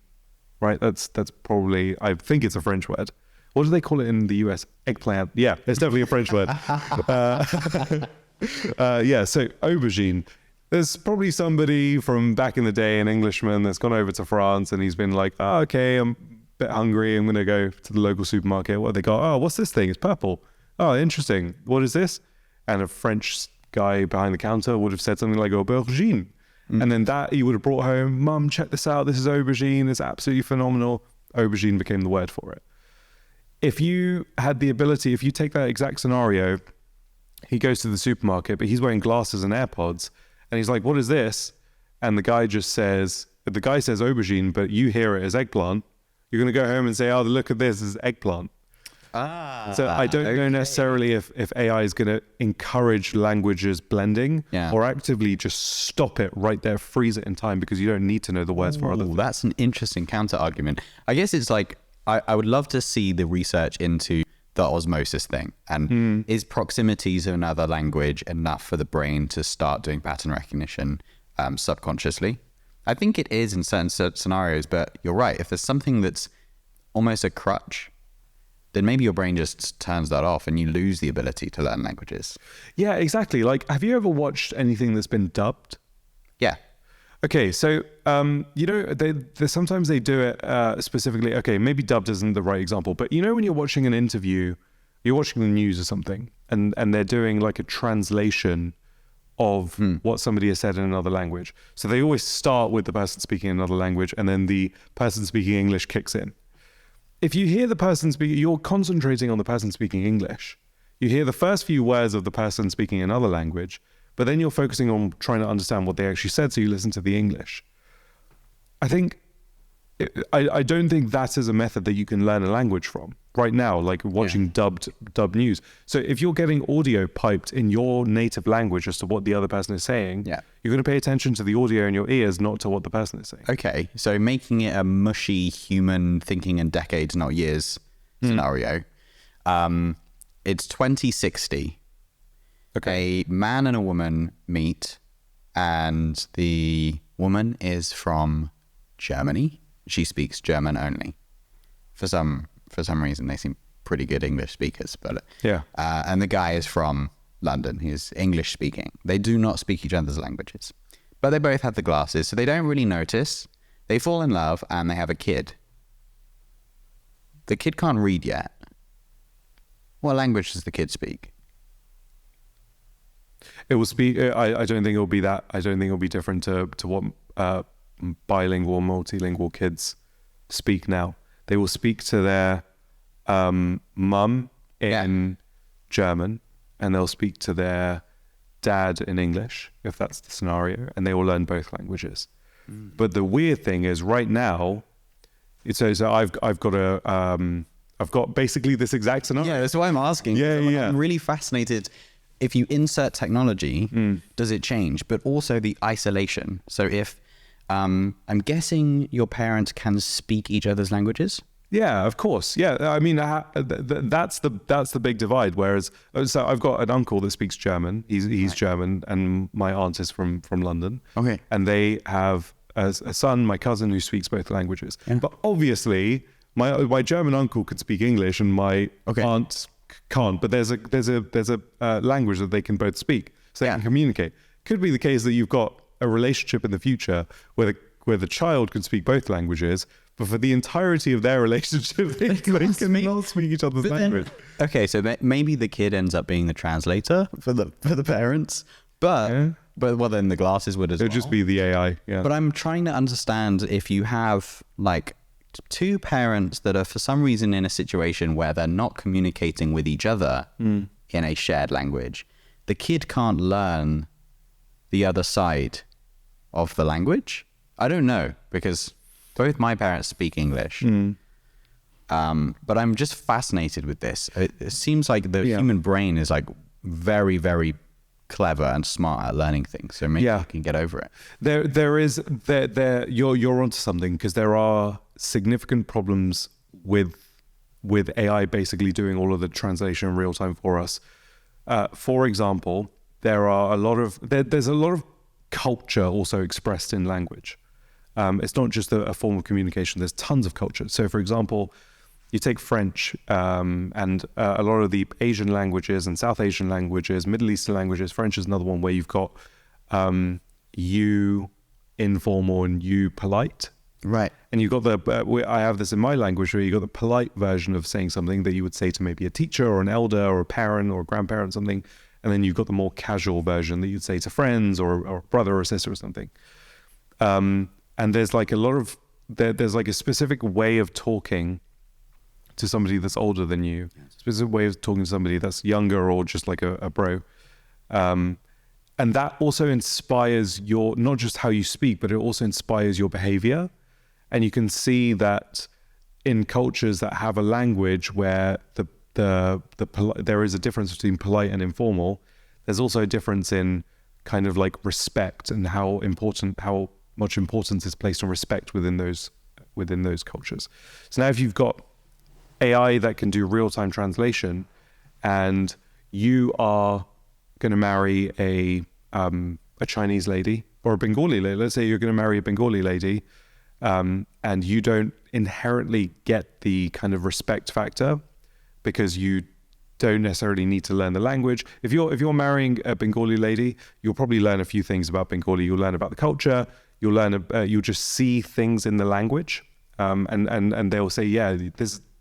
right? That's probably, I think it's a French word. What do they call it in the US? Eggplant. Yeah, it's definitely a French word. Yeah, so aubergine. There's probably somebody from back in the day, an Englishman that's gone over to France, and he's been like, oh, okay, I'm a bit hungry. I'm going to go to the local supermarket. What have they got? Oh, what's this thing? It's purple. Oh, interesting. What is this? And a French guy behind the counter would have said something like aubergine. And then that he would have brought home, Mum, check this out. This is aubergine. It's absolutely phenomenal. Aubergine became the word for it. If you had the ability, if you take that exact scenario, he goes to the supermarket, but he's wearing glasses and AirPods, and he's like, what is this? And the guy says aubergine, but you hear it as eggplant. You're going to go home and say, oh, look at this is eggplant. So I don't know necessarily if AI is going to encourage languages blending or actively just stop it right there, freeze it in time, because you don't need to know the words for other things. That's an interesting counter argument. I guess it's like, I would love to see the research into the osmosis thing, and is proximity to another language enough for the brain to start doing pattern recognition subconsciously? I think it is in certain scenarios, but you're right. If there's something that's almost a crutch, then maybe your brain just turns that off and you lose the ability to learn languages. Yeah, exactly. Like, have you ever watched anything that's been dubbed? Yeah. Okay, so, you know, sometimes they do it specifically. Okay, maybe dubbed isn't the right example, but you know when you're watching an interview, you're watching the news or something, and they're doing like a translation of what somebody has said in another language. So they always start with the person speaking another language, and then the person speaking English kicks in. If you hear the person speaking, you're concentrating on the person speaking English. You hear the first few words of the person speaking another language, but then you're focusing on trying to understand what they actually said, so you listen to the English. I don't think that is a method that you can learn a language from right now, like watching dubbed news. So if you're getting audio piped in your native language as to what the other person is saying, you're going to pay attention to the audio in your ears, not to what the person is saying. Okay, so making it a mushy human thinking in decades, not years scenario. It's 2060. Okay. A man and a woman meet, and the woman is from Germany. She speaks German only. For some reason, they seem pretty good English speakers, but and the guy is from London. He's English speaking. They do not speak each other's languages, but they both have the glasses, so they don't really notice. They fall in love, and they have a kid. The kid can't read yet. What language does the kid speak? It will speak. I don't think it will be that. I don't think it will be different to what bilingual, multilingual kids speak now. They will speak to their mum in German, and they'll speak to their dad in English, if that's the scenario, and they will learn both languages. But the weird thing is, right now, so I've got basically this exact scenario. Yeah, that's why I'm asking. I'm really fascinated. If you insert technology, does it change? But also the isolation. So if I'm guessing your parents can speak each other's languages. Yeah, of course. Yeah, I mean that's the big divide. Whereas, so I've got an uncle that speaks German. He's German, and my aunt is from London. Okay, and they have a son, my cousin, who speaks both languages. Yeah. But obviously, my German uncle could speak English, and my aunt can't. But there's a language that they can both speak, so they can communicate. Could be the case that you've got a relationship in the future where the child can speak both languages, but for the entirety of their relationship, they cannot speak each other's language. Okay, so maybe the kid ends up being the translator for the parents, but But well, then the glasses would as well. It'd just be the AI. Yeah. But I'm trying to understand if you have like two parents that are for some reason in a situation where they're not communicating with each other in a shared language, the kid can't learn the other side of the language. I don't know, because both my parents speak English. But I'm just fascinated with this. It seems like the human brain is like very, very clever and smart at learning things. So maybe I can get over it. You're onto something, because there are significant problems with AI basically doing all of the translation in real time for us. For example, there's a lot of culture also expressed in language. It's not just a form of communication. There's tons of culture. So, for example, you take French and a lot of the Asian languages and South Asian languages, Middle Eastern languages. French is another one where you've got you informal and you polite. Right. And you've got I have this in my language, where you've got the polite version of saying something that you would say to maybe a teacher or an elder or a parent or a grandparent, something. And then you've got the more casual version that you'd say to friends or a brother or a sister or something. And there's like there's like a specific way of talking to somebody that's older than you, specific way of talking to somebody that's younger or just like a bro. And that also inspires not just how you speak, but it also inspires your behavior. And you can see that in cultures that have a language where there is a difference between polite and informal, there's also a difference in kind of like respect and how much importance is placed on respect within those cultures. So now if you've got AI that can do real-time translation, and you are going to marry a Chinese lady or a Bengali lady, let's say you're going to marry a Bengali lady, and you don't inherently get the kind of respect factor because you don't necessarily need to learn the language. If you're marrying a Bengali lady, you'll probably learn a few things about Bengali. You'll learn about the culture. You'll just see things in the language, and they'll say, yeah,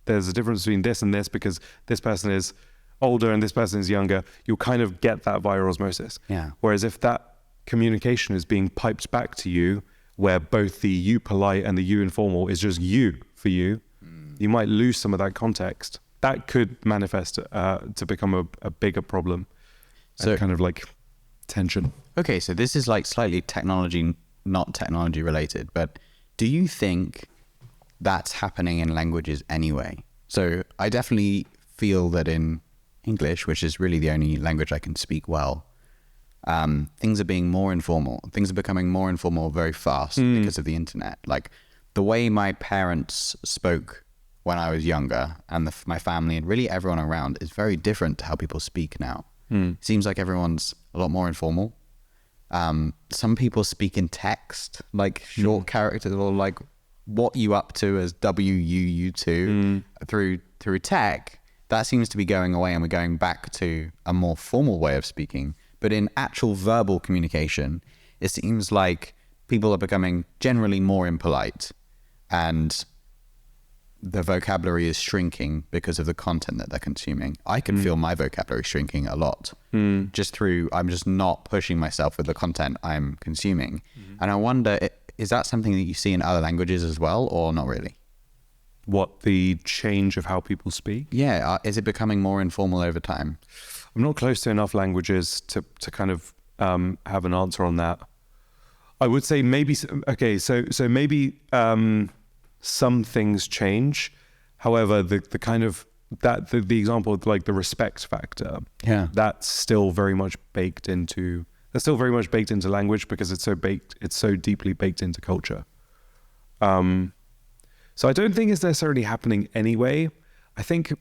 there's a difference between this and this because this person is older and this person is younger. You'll kind of get that via osmosis. Yeah. Whereas if that communication is being piped back to you, where both the you polite and the you informal is just you for you, you might lose some of that context. That could manifest to become a bigger problem. So kind of like tension. Okay, so this is like slightly not technology related, but do you think that's happening in languages anyway? So I definitely feel that in English, which is really the only language I can speak well, things are being more informal. Things are becoming more informal very fast because of the internet. Like the way my parents spoke when I was younger and my family and really everyone around is very different to how people speak now. It seems like everyone's a lot more informal. Some people speak in text, like short characters, or like what you up to as WUU2 through tech. That seems to be going away, and we're going back to a more formal way of speaking. But in actual verbal communication, it seems like people are becoming generally more impolite, and the vocabulary is shrinking because of the content that they're consuming. I can feel my vocabulary shrinking a lot I'm just not pushing myself with the content I'm consuming. And I wonder, is that something that you see in other languages as well, or not really? What, the change of how people speak? Yeah, is it becoming more informal over time? I'm not close to enough languages to kind of have an answer on that. I would say maybe, okay, so maybe some things change. However, the kind of that the example of like the respect factor, that's still very much baked into language because it's so deeply baked into culture. So I don't think it's necessarily happening anyway. I think,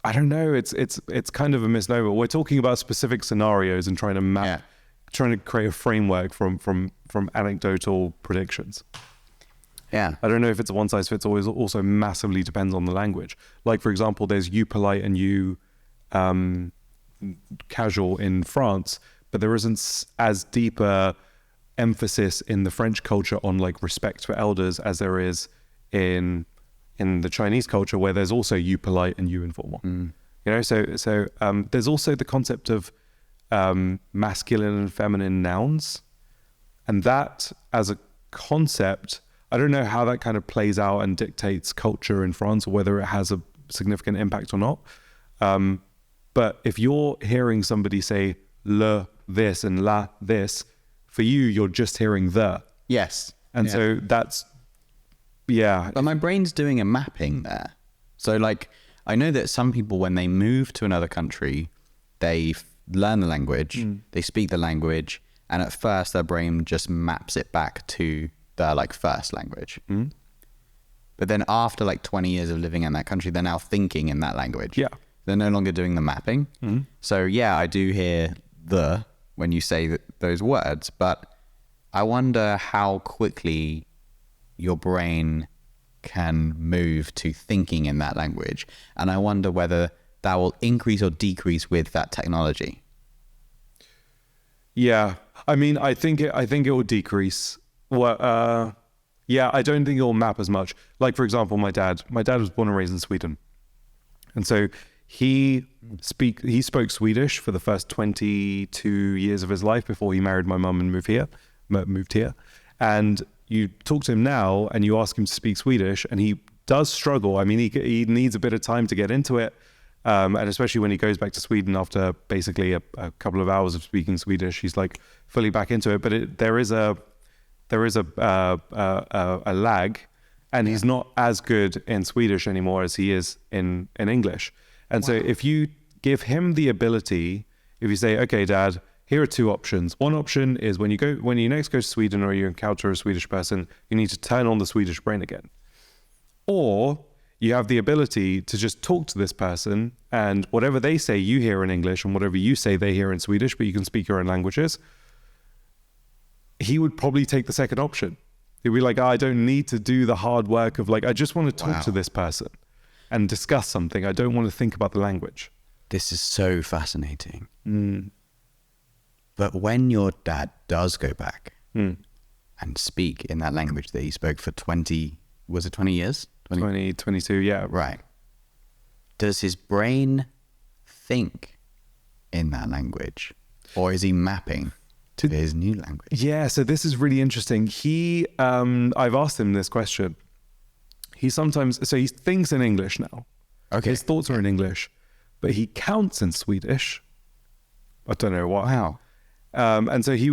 I don't know, it's kind of a misnomer. We're talking about specific scenarios and trying to create a framework from anecdotal predictions. Yeah. I don't know if it's a one size fits all. It also massively depends on the language. Like, for example, there's you polite and you casual in France, but there isn't as deep a emphasis in the French culture on like respect for elders as there is in the Chinese culture, where there's also you polite and you informal. You know, so there's also the concept of masculine and feminine nouns. And that as a concept, I don't know how that kind of plays out and dictates culture in France or whether it has a significant impact or not. But if you're hearing somebody say le this and la this, for you, you're just hearing the. Yes. And so that's, yeah. But my brain's doing a mapping there. So like, I know that some people, when they move to another country, they learn the language, they speak the language, and at first their brain just maps it back to their like first language. But then after like 20 years of living in that country, they're now thinking in that language. Yeah. They're no longer doing the mapping. So yeah, I do hear the when you say those words, but I wonder how quickly your brain can move to thinking in that language. And I wonder whether that will increase or decrease with that technology. Yeah. I mean, I think it will decrease. Well, yeah, I don't think it will map as much. Like, for example, my dad was born and raised in Sweden. And so he spoke Swedish for the first 22 years of his life before he married my mum and moved here. And you talk to him now and you ask him to speak Swedish and he does struggle. I mean, he needs a bit of time to get into it. And especially when he goes back to Sweden after basically a couple of hours of speaking Swedish, he's like fully back into it. But there is a lag, and he's not as good in Swedish anymore as he is in English. And so if you give him the ability, if you say, okay, Dad, here are two options. One option is when you next go to Sweden or you encounter a Swedish person, you need to turn on the Swedish brain again. Or you have the ability to just talk to this person and whatever they say you hear in English and whatever you say they hear in Swedish, but you can speak your own languages. He would probably take the second option. He'd be like, I don't need to do the hard work of like, I just want to talk to this person and discuss something. I don't want to think about the language. This is so fascinating. But when your dad does go back and speak in that language that he spoke for 20 years? 22, yeah. Right. Does his brain think in that language? Or is he mapping to his new language? Yeah, so this is really interesting. I've asked him this question. He thinks in English now. Okay. His thoughts are in English, but he counts in Swedish. I don't know why. Wow. And so I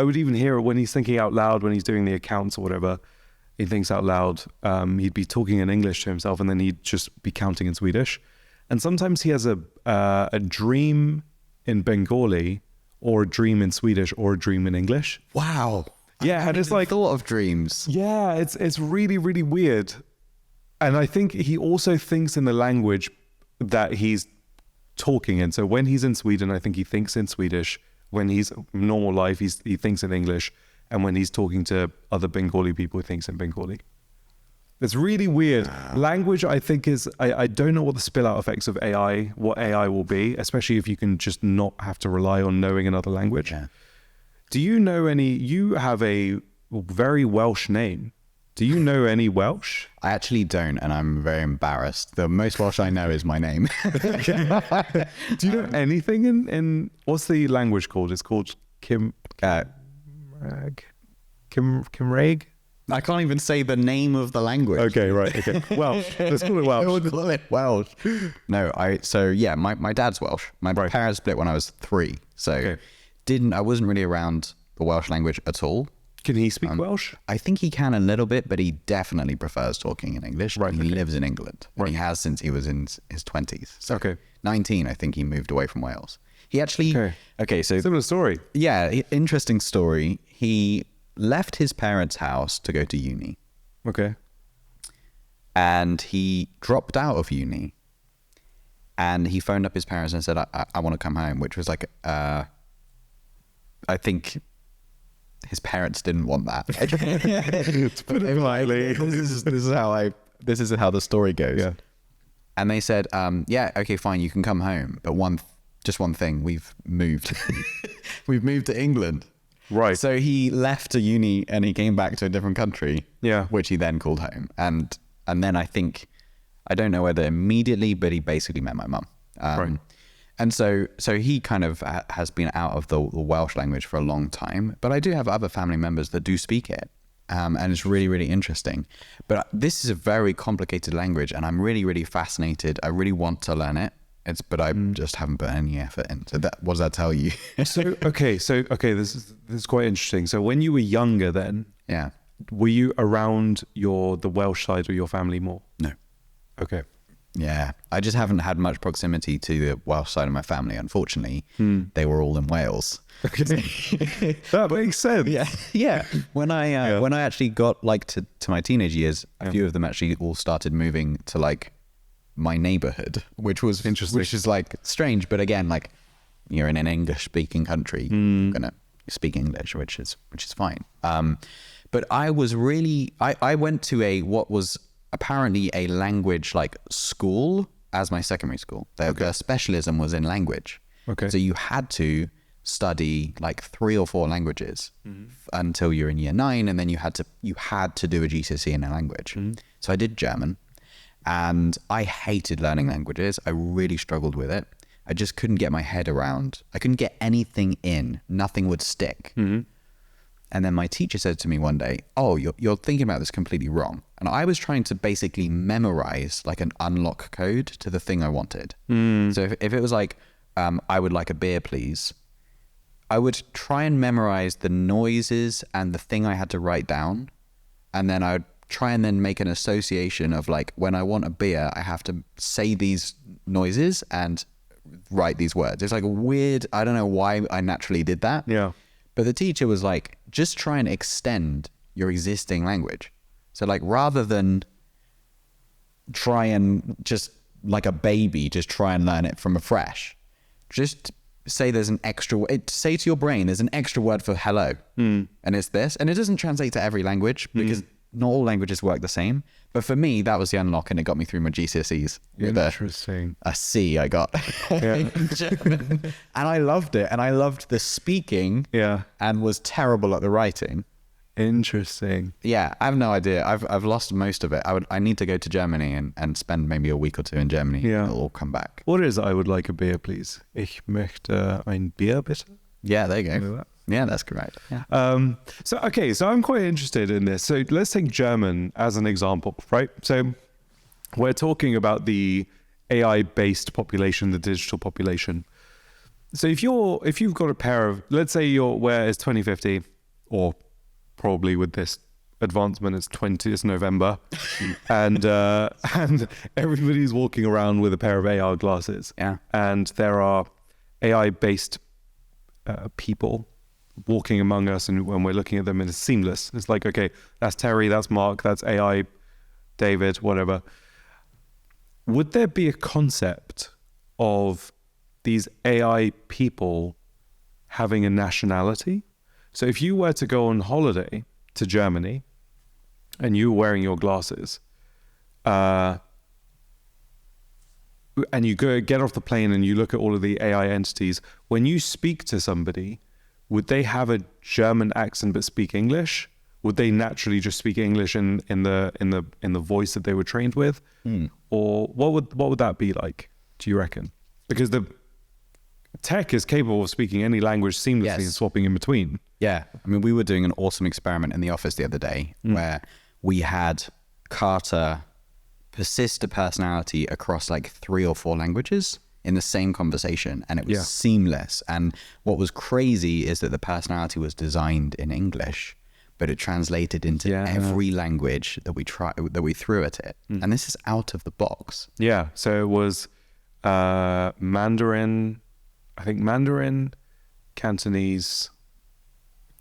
would even hear it when he's thinking out loud, when he's doing the accounts or whatever, he thinks out loud. He'd be talking in English to himself and then he'd just be counting in Swedish. And sometimes he has a dream in Bengali or a dream in Swedish or a dream in English. Wow. Yeah, and it's like thought of dreams. Yeah, it's really, really weird. And I think he also thinks in the language that he's talking in. So when he's in Sweden, I think he thinks in Swedish. When he's normal life, he thinks in English. And when he's talking to other Bengali people, he thinks in Bengali. It's really weird. Language, I think, I don't know what the spill out effects of AI, what AI will be, especially if you can just not have to rely on knowing another language. Yeah. Do you know you have a very Welsh name. Do you know any Welsh? I actually don't, and I'm very embarrassed. The most Welsh I know is my name. Do you know anything in what's the language called? It's called Cymraeg. I can't even say the name of the language. Okay, right. Okay. Welsh. Let's call it Welsh. I would call it Welsh. No, my dad's Welsh. My parents split when I was 3. So I wasn't really around the Welsh language at all. Can he speak Welsh? I think he can a little bit, but he definitely prefers talking in English. Right. He lives in England. Right. And he has since he was in his 20s. So 19, I think he moved away from Wales. He actually... Okay, so... Similar story. Yeah, interesting story. He left his parents' house to go to uni. Okay. And he dropped out of uni. And he phoned up his parents and said, I want to come home, which was like... I think... his parents didn't want that. To put it lightly. This is how the story goes. Yeah. And they said, yeah, okay, fine, you can come home. But just one thing, we've moved. We've moved to England. Right. So he left a uni and he came back to a different country. Yeah. Which he then called home. And then I don't know whether immediately, but he basically met my mum. Right. And so he kind of has been out of the Welsh language for a long time, but I do have other family members that do speak it. And it's really, really interesting. But this is a very complicated language, and I'm really, really fascinated. I really want to learn it. But I just haven't put any effort in. So what does that tell you? Okay, this is quite interesting. So when you were younger then, yeah, were you around the Welsh side of your family more? No. Okay. Yeah, I just haven't had much proximity to the Welsh side of my family. Unfortunately, they were all in Wales. Okay. That makes sense. Yeah. When I actually got like to my teenage years, a few of them actually all started moving to like my neighborhood, which was interesting, which is like strange. But again, like you're in an English speaking country, you're gonna speak English, which is fine. But I was really, I went to what was apparently a language like school as my secondary school. Their specialism was in language. Okay. So you had to study like 3 or 4 languages until you're in year 9, and then you had to do a GCSE in a language. So I did German, and I hated learning languages. I really struggled with it. I just couldn't get my head around. I couldn't get anything in. Nothing would stick. And then my teacher said to me one day, "Oh, you're thinking about this completely wrong." And I was trying to basically memorize like an unlock code to the thing I wanted. So if it was like, I would like a beer, please, I would try and memorize the noises and the thing I had to write down. And then I would try and then make an association of like, when I want a beer, I have to say these noises and write these words. It's like a weird, I don't know why I naturally did that. Yeah. But the teacher was like, just try and extend your existing language. So like, rather than try and just like a baby, just try and learn it from afresh, just say there's an extra, say to your brain, there's an extra word for hello. And it's this. And it doesn't translate to every language because not all languages work the same. But for me, that was the unlock, and it got me through my GCSEs. Interesting. A C I got. And I loved it. And I loved the speaking. Yeah. And was terrible at the writing. Interesting. Yeah, I have no idea. I've lost most of it. I need to go to Germany and spend maybe a week or 2 in Germany. Yeah. It'll all come back. What is I would like a beer, please? Ich möchte ein Bier, bitte. Yeah, there you go. Yeah, that's correct. Yeah. So I'm quite interested in this. So let's take German as an example, right? So we're talking about the AI-based population, the digital population. So if you've got a pair of, let's say where it's 2050, or probably with this advancement it's November, and everybody's walking around with a pair of AR glasses. Yeah. And there are AI-based people walking among us, and when we're looking at them, and it's seamless. It's like, okay, that's Terry, that's Mark, that's AI, David, whatever. Would there be a concept of these AI people having a nationality? So if you were to go on holiday to Germany and you were wearing your glasses, and you get off the plane and you look at all of the AI entities, when you speak to somebody, would they have a German accent but speak English? Would they naturally just speak English in the voice that they were trained with? Or what would that be like, do you reckon? Because the tech is capable of speaking any language seamlessly and swapping in between. Yeah. I mean, we were doing an awesome experiment in the office the other day where we had Carter persist a personality across like 3 or 4 languages in the same conversation, and it was seamless. And what was crazy is that the personality was designed in English, but it translated into every language that we threw at it. And this is out of the box. Yeah. So it was Mandarin, Cantonese,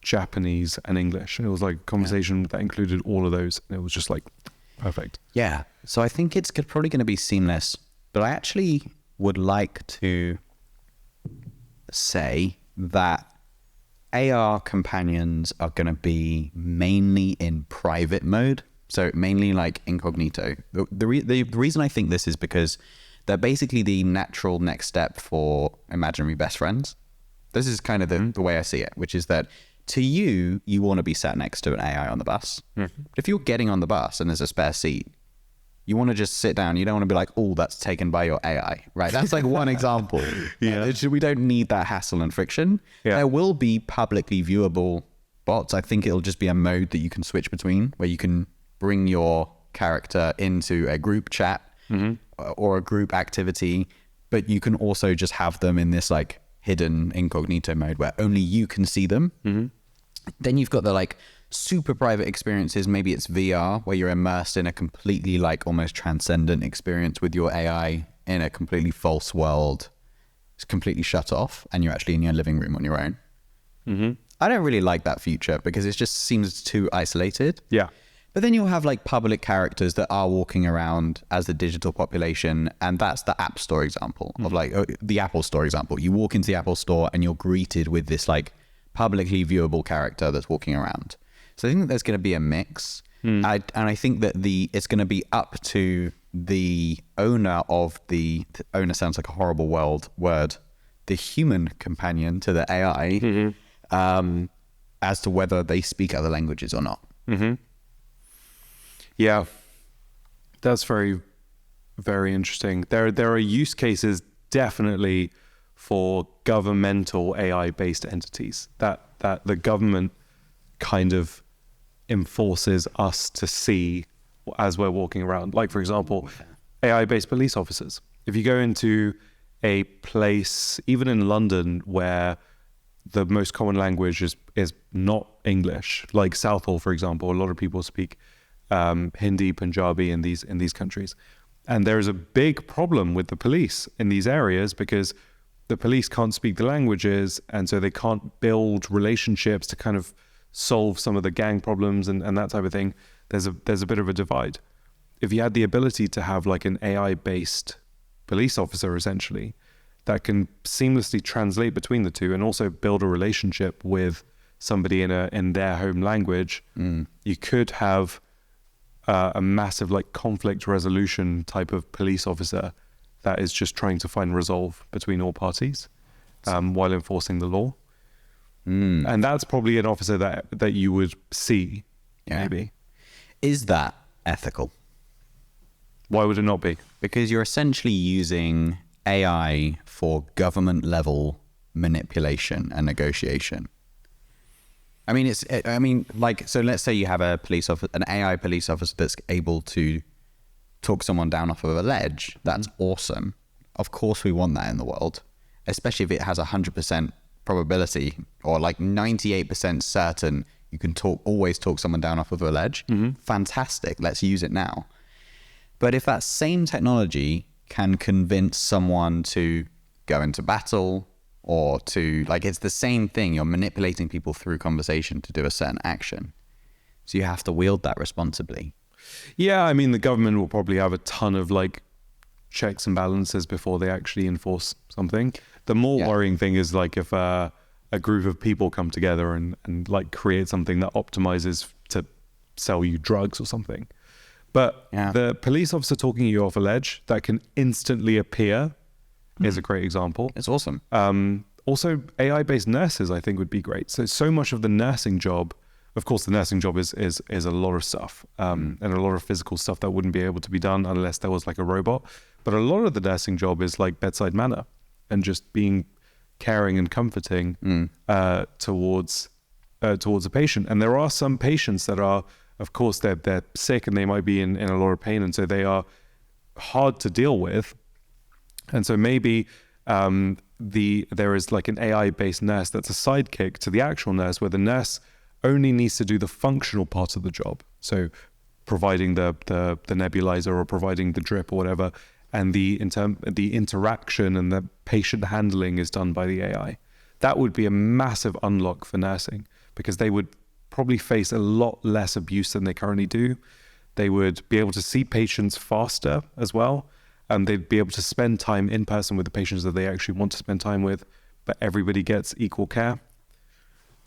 Japanese, and English. And it was like a conversation that included all of those. And it was just like perfect. Yeah. So I think it's probably going to be seamless, but I actually would like to say that AR companions are going to be mainly in private mode. So mainly like incognito. The reason I think this is because they're basically the natural next step for imaginary best friends. This is kind of the way I see it, which is that to you want to be sat next to an AI on the bus. But if you're getting on the bus and there's a spare seat, You want to just sit down. You don't want to be like, oh, that's taken by your AI, right? That's like one example. Yeah. We don't need that hassle and friction. Yeah. There will be publicly viewable bots. I think it'll just be a mode that you can switch between, where you can bring your character into a group chat or a group activity, but you can also just have them in this like hidden incognito mode where only you can see them. Then you've got the like super private experiences. Maybe it's VR, where you're immersed in a completely like almost transcendent experience with your AI in a completely false world. It's completely shut off and you're actually in your living room on your own. I don't really like that future because it just seems too isolated. Yeah. But then you'll have like public characters that are walking around as the digital population. And that's the App Store example of like the Apple Store example. You walk into the Apple Store and you're greeted with this like publicly viewable character that's walking around. So I think that there's going to be a mix. And I think that it's going to be up to the owner of the owner sounds like a horrible word, the human companion to the AI, as to whether they speak other languages or not. Yeah, that's very, very interesting. There are use cases definitely for governmental AI-based entities that the government kind of enforces us to see as we're walking around. Like, for example, AI-based police officers. If you go into a place, even in London, where the most common language is not English, like Southall, for example, a lot of people speak Hindi, Punjabi in these countries. And there is a big problem with the police in these areas because the police can't speak the languages, and so they can't build relationships to kind of solve some of the gang problems and that type of thing. There's a bit of a divide. If you had the ability to have like an AI-based police officer, essentially, that can seamlessly translate between the two and also build a relationship with somebody in their home language, you could have a massive like conflict resolution type of police officer that is just trying to find resolve between all parties while enforcing the law. And that's probably an officer that you would see, maybe. Is that ethical? Why would it not be? Because you're essentially using AI for government level manipulation and negotiation. I mean, so let's say you have an AI police officer that's able to talk someone down off of a ledge. That's awesome. Of course we want that in the world, especially if it has 100% probability or like 98% certain you can always talk someone down off of a ledge. Fantastic. Let's use it now. But if that same technology can convince someone to go into battle or to, like, it's the same thing. You're manipulating people through conversation to do a certain action. So you have to wield that responsibly. Yeah, I mean, the government will probably have a ton of like checks and balances before they actually enforce something. The more worrying thing is like if a group of people come together and like create something that optimizes to sell you drugs or something. But the police officer talking you off a ledge that can instantly appear is a great example. It's awesome. Also, AI-based nurses, I think, would be great. So much of the nursing job, of course, the nursing job is a lot of stuff and a lot of physical stuff that wouldn't be able to be done unless there was like a robot. But a lot of the nursing job is like bedside manner and just being caring and comforting towards a patient. And there are some patients that are, of course, they're sick and they might be in a lot of pain, and so they are hard to deal with. And so maybe there is like an AI-based nurse that's a sidekick to the actual nurse, where the nurse only needs to do the functional part of the job. So providing the nebulizer or providing the drip or whatever, and the interaction and the patient handling is done by the AI. That would be a massive unlock for nursing, because they would probably face a lot less abuse than they currently do. They would be able to see patients faster as well. And they'd be able to spend time in person with the patients that they actually want to spend time with, but everybody gets equal care.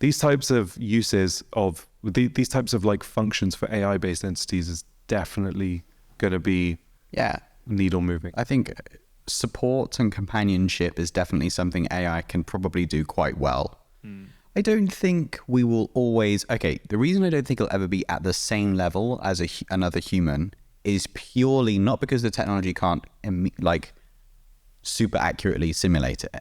These types of uses of these types of like functions for AI-based entities is definitely going to be needle moving. I think support and companionship is definitely something AI can probably do quite well. I don't think we will always. Okay, the reason I don't think it'll ever be at the same level as another human is purely not because the technology can't like super accurately simulate it.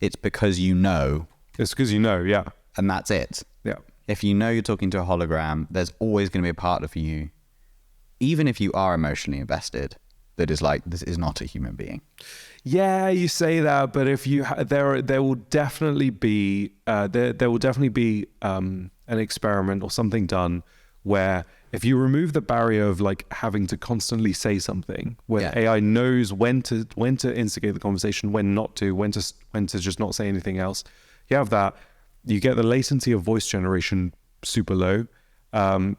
It's because you know. It's because you know, yeah. And that's it. Yeah. If you know you're talking to a hologram, there's always going to be a part of you, even if you are emotionally invested, that is like, this is not a human being. Yeah, you say that, but if you there will definitely be there will definitely be an experiment or something done where if you remove the barrier of like having to constantly say something, where AI knows when to instigate the conversation, when not to, when to just not say anything else. You have that. You get the latency of voice generation super low.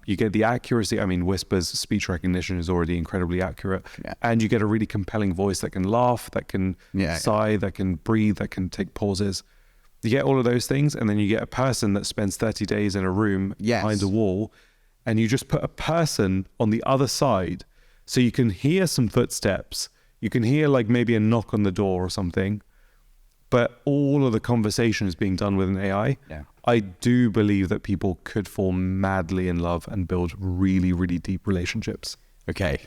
You get the accuracy. I mean, Whisper's speech recognition is already incredibly accurate. Yeah. And you get a really compelling voice that can laugh, that can sigh, that can breathe, that can take pauses. You get all of those things, and then you get a person that spends 30 days in a room behind a wall, and you just put a person on the other side so you can hear some footsteps. You can hear like maybe a knock on the door or something, but all of the conversation is being done with an AI. Yeah. I do believe that people could fall madly in love and build really, really deep relationships. Okay.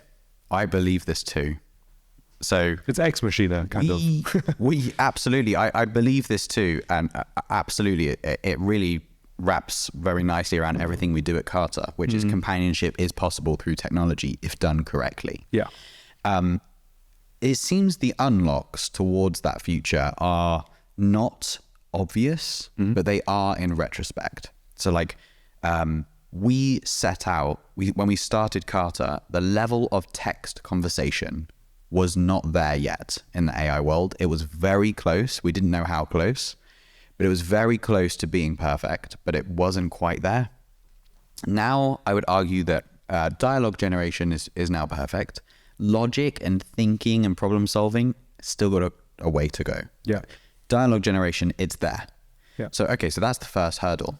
I believe this too. So it's Ex Machina, kind of. We absolutely, I believe this too. And absolutely, it really wraps very nicely around everything we do at Carter, which is companionship is possible through technology if done correctly. Yeah. It seems the unlocks towards that future are not obvious, but they are in retrospect. So like we set out, when we started Carter, the level of text conversation was not there yet in the AI world. It was very close. We didn't know how close, but it was very close to being perfect, but it wasn't quite there. Now I would argue that dialogue generation is now perfect. Logic and thinking and problem solving still got a way to go. Yeah. Dialogue generation, it's there. Yeah. So, okay, so that's the first hurdle.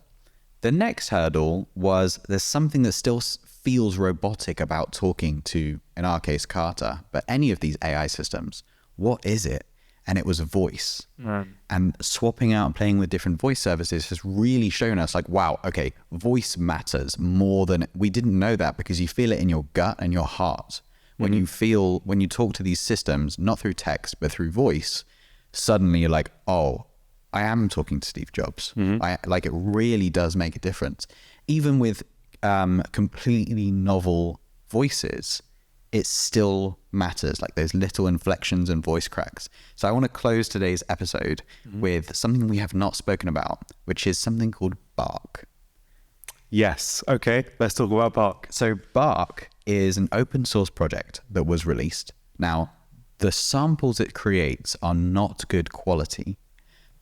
The next hurdle was there's something that still feels robotic about talking to, in our case, Carter, but any of these AI systems. What is it? And it was a voice. And swapping out and playing with different voice services has really shown us like, wow, okay, voice matters more than, we didn't know that because you feel it in your gut and your heart. When you talk to these systems, not through text, but through voice, suddenly you're like, oh, I am talking to Steve Jobs. Like it really does make a difference. Even with completely novel voices, it still matters. Like those little inflections and voice cracks. So I want to close today's episode with something we have not spoken about, which is something called Bark. Yes. Okay. Let's talk about Bark. So Bark is an open source project that was released. Now, the samples it creates are not good quality,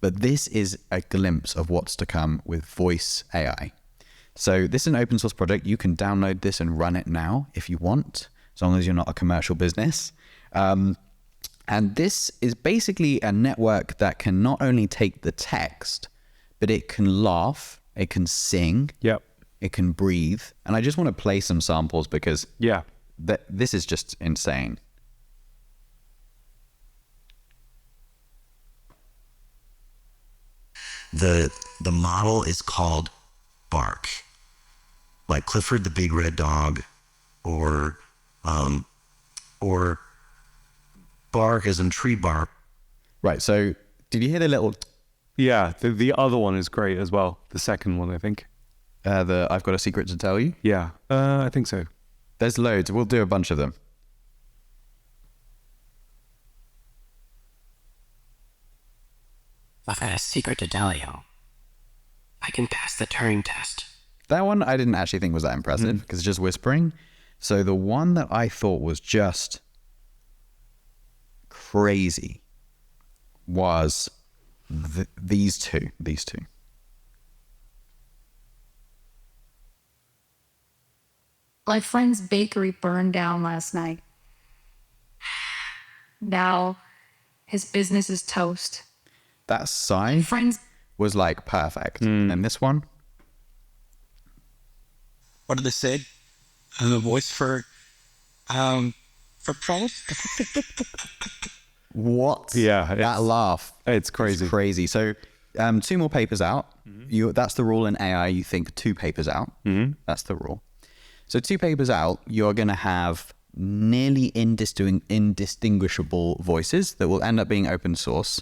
but this is a glimpse of what's to come with voice AI. So this is an open source project. You can download this and run it now if you want, as long as you're not a commercial business. And this is basically a network that can not only take the text, but it can laugh, it can sing. Yep. It can breathe. And I just want to play some samples because this is just insane. The model is called Bark, like Clifford the Big Red Dog, or bark as in tree bark. Right. So did you hear the little? Yeah. The other one is great as well. The second one, I think. I've got a secret to tell you. Yeah, I think so. There's loads. We'll do a bunch of them. I've got a secret to tell you. I can pass the Turing test. That one I didn't actually think was that impressive because it's just whispering. So the one that I thought was just crazy was these two. My friend's bakery burned down last night. Now his business is toast. That sigh was like perfect. And this one? What did they say? The voice for pros? What? Yeah. That laugh. It's crazy. It's crazy. So 2 more papers out. That's the rule in AI. You think 2 papers out. That's the rule. So 2 papers out, you're going to have nearly indistinguishable voices that will end up being open source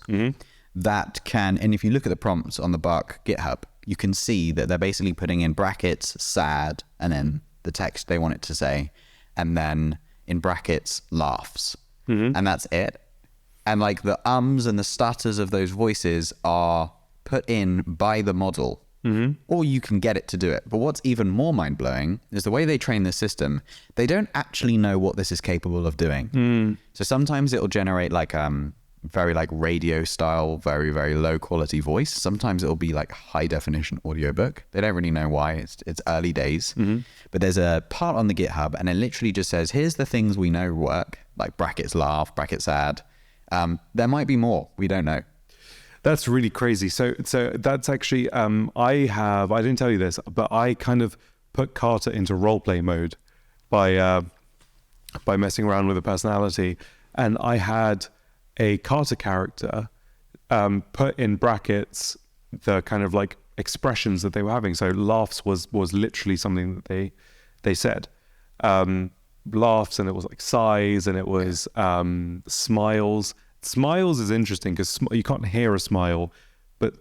that can, and if you look at the prompts on the Bark GitHub, you can see that they're basically putting in brackets, sad, and then the text they want it to say, and then in brackets, laughs. And that's it. And like the ums and the stutters of those voices are put in by the model, or you can get it to do it. But what's even more mind-blowing is the way they train the system. They don't actually know what this is capable of doing. So sometimes it'll generate like very like radio style, very, very low quality voice. Sometimes it'll be like high definition audiobook. They don't really know why. It's early days. But there's a part on the GitHub and it literally just says, here's the things we know work, like brackets laugh, brackets sad. There might be more. We don't know. That's really crazy. So that's actually, I didn't tell you this, but I kind of put Carter into roleplay mode by messing around with the personality. And I had a Carter character put in brackets the kind of like expressions that they were having. So laughs was literally something that they said. Laughs, and it was like sighs, and it was smiles. Smiles is interesting because you can't hear a smile, but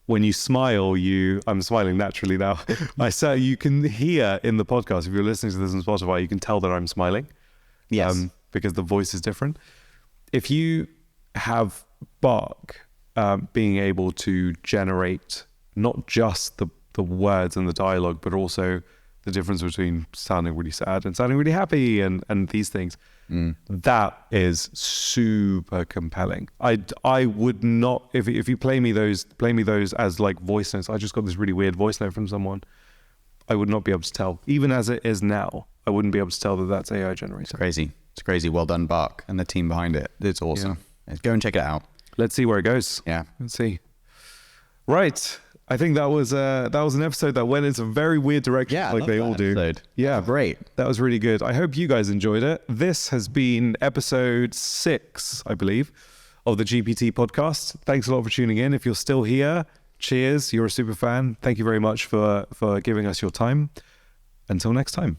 when you smile, I'm smiling naturally now. I say you can hear in the podcast, if you're listening to this on Spotify, you can tell that I'm smiling. Yes. Because the voice is different. If you have Bark being able to generate not just the words and the dialogue, but also the difference between sounding really sad and sounding really happy and these things, that is super compelling. I would not, if you play me those as like voice notes. I just got this really weird voice note from someone. I would not be able to tell, even as it is now. I wouldn't be able to tell that that's AI generated. It's crazy. Well done, Bark, and the team behind it. It's awesome. Go and check it out. Let's see where it goes. Yeah, let's see. Right. I think that was an episode that went into a very weird direction, like they all do. Yeah, great. That was really good. I hope you guys enjoyed it. This has been episode 6, I believe, of the GPT podcast. Thanks a lot for tuning in. If you're still here, cheers. You're a super fan. Thank you very much for giving us your time. Until next time.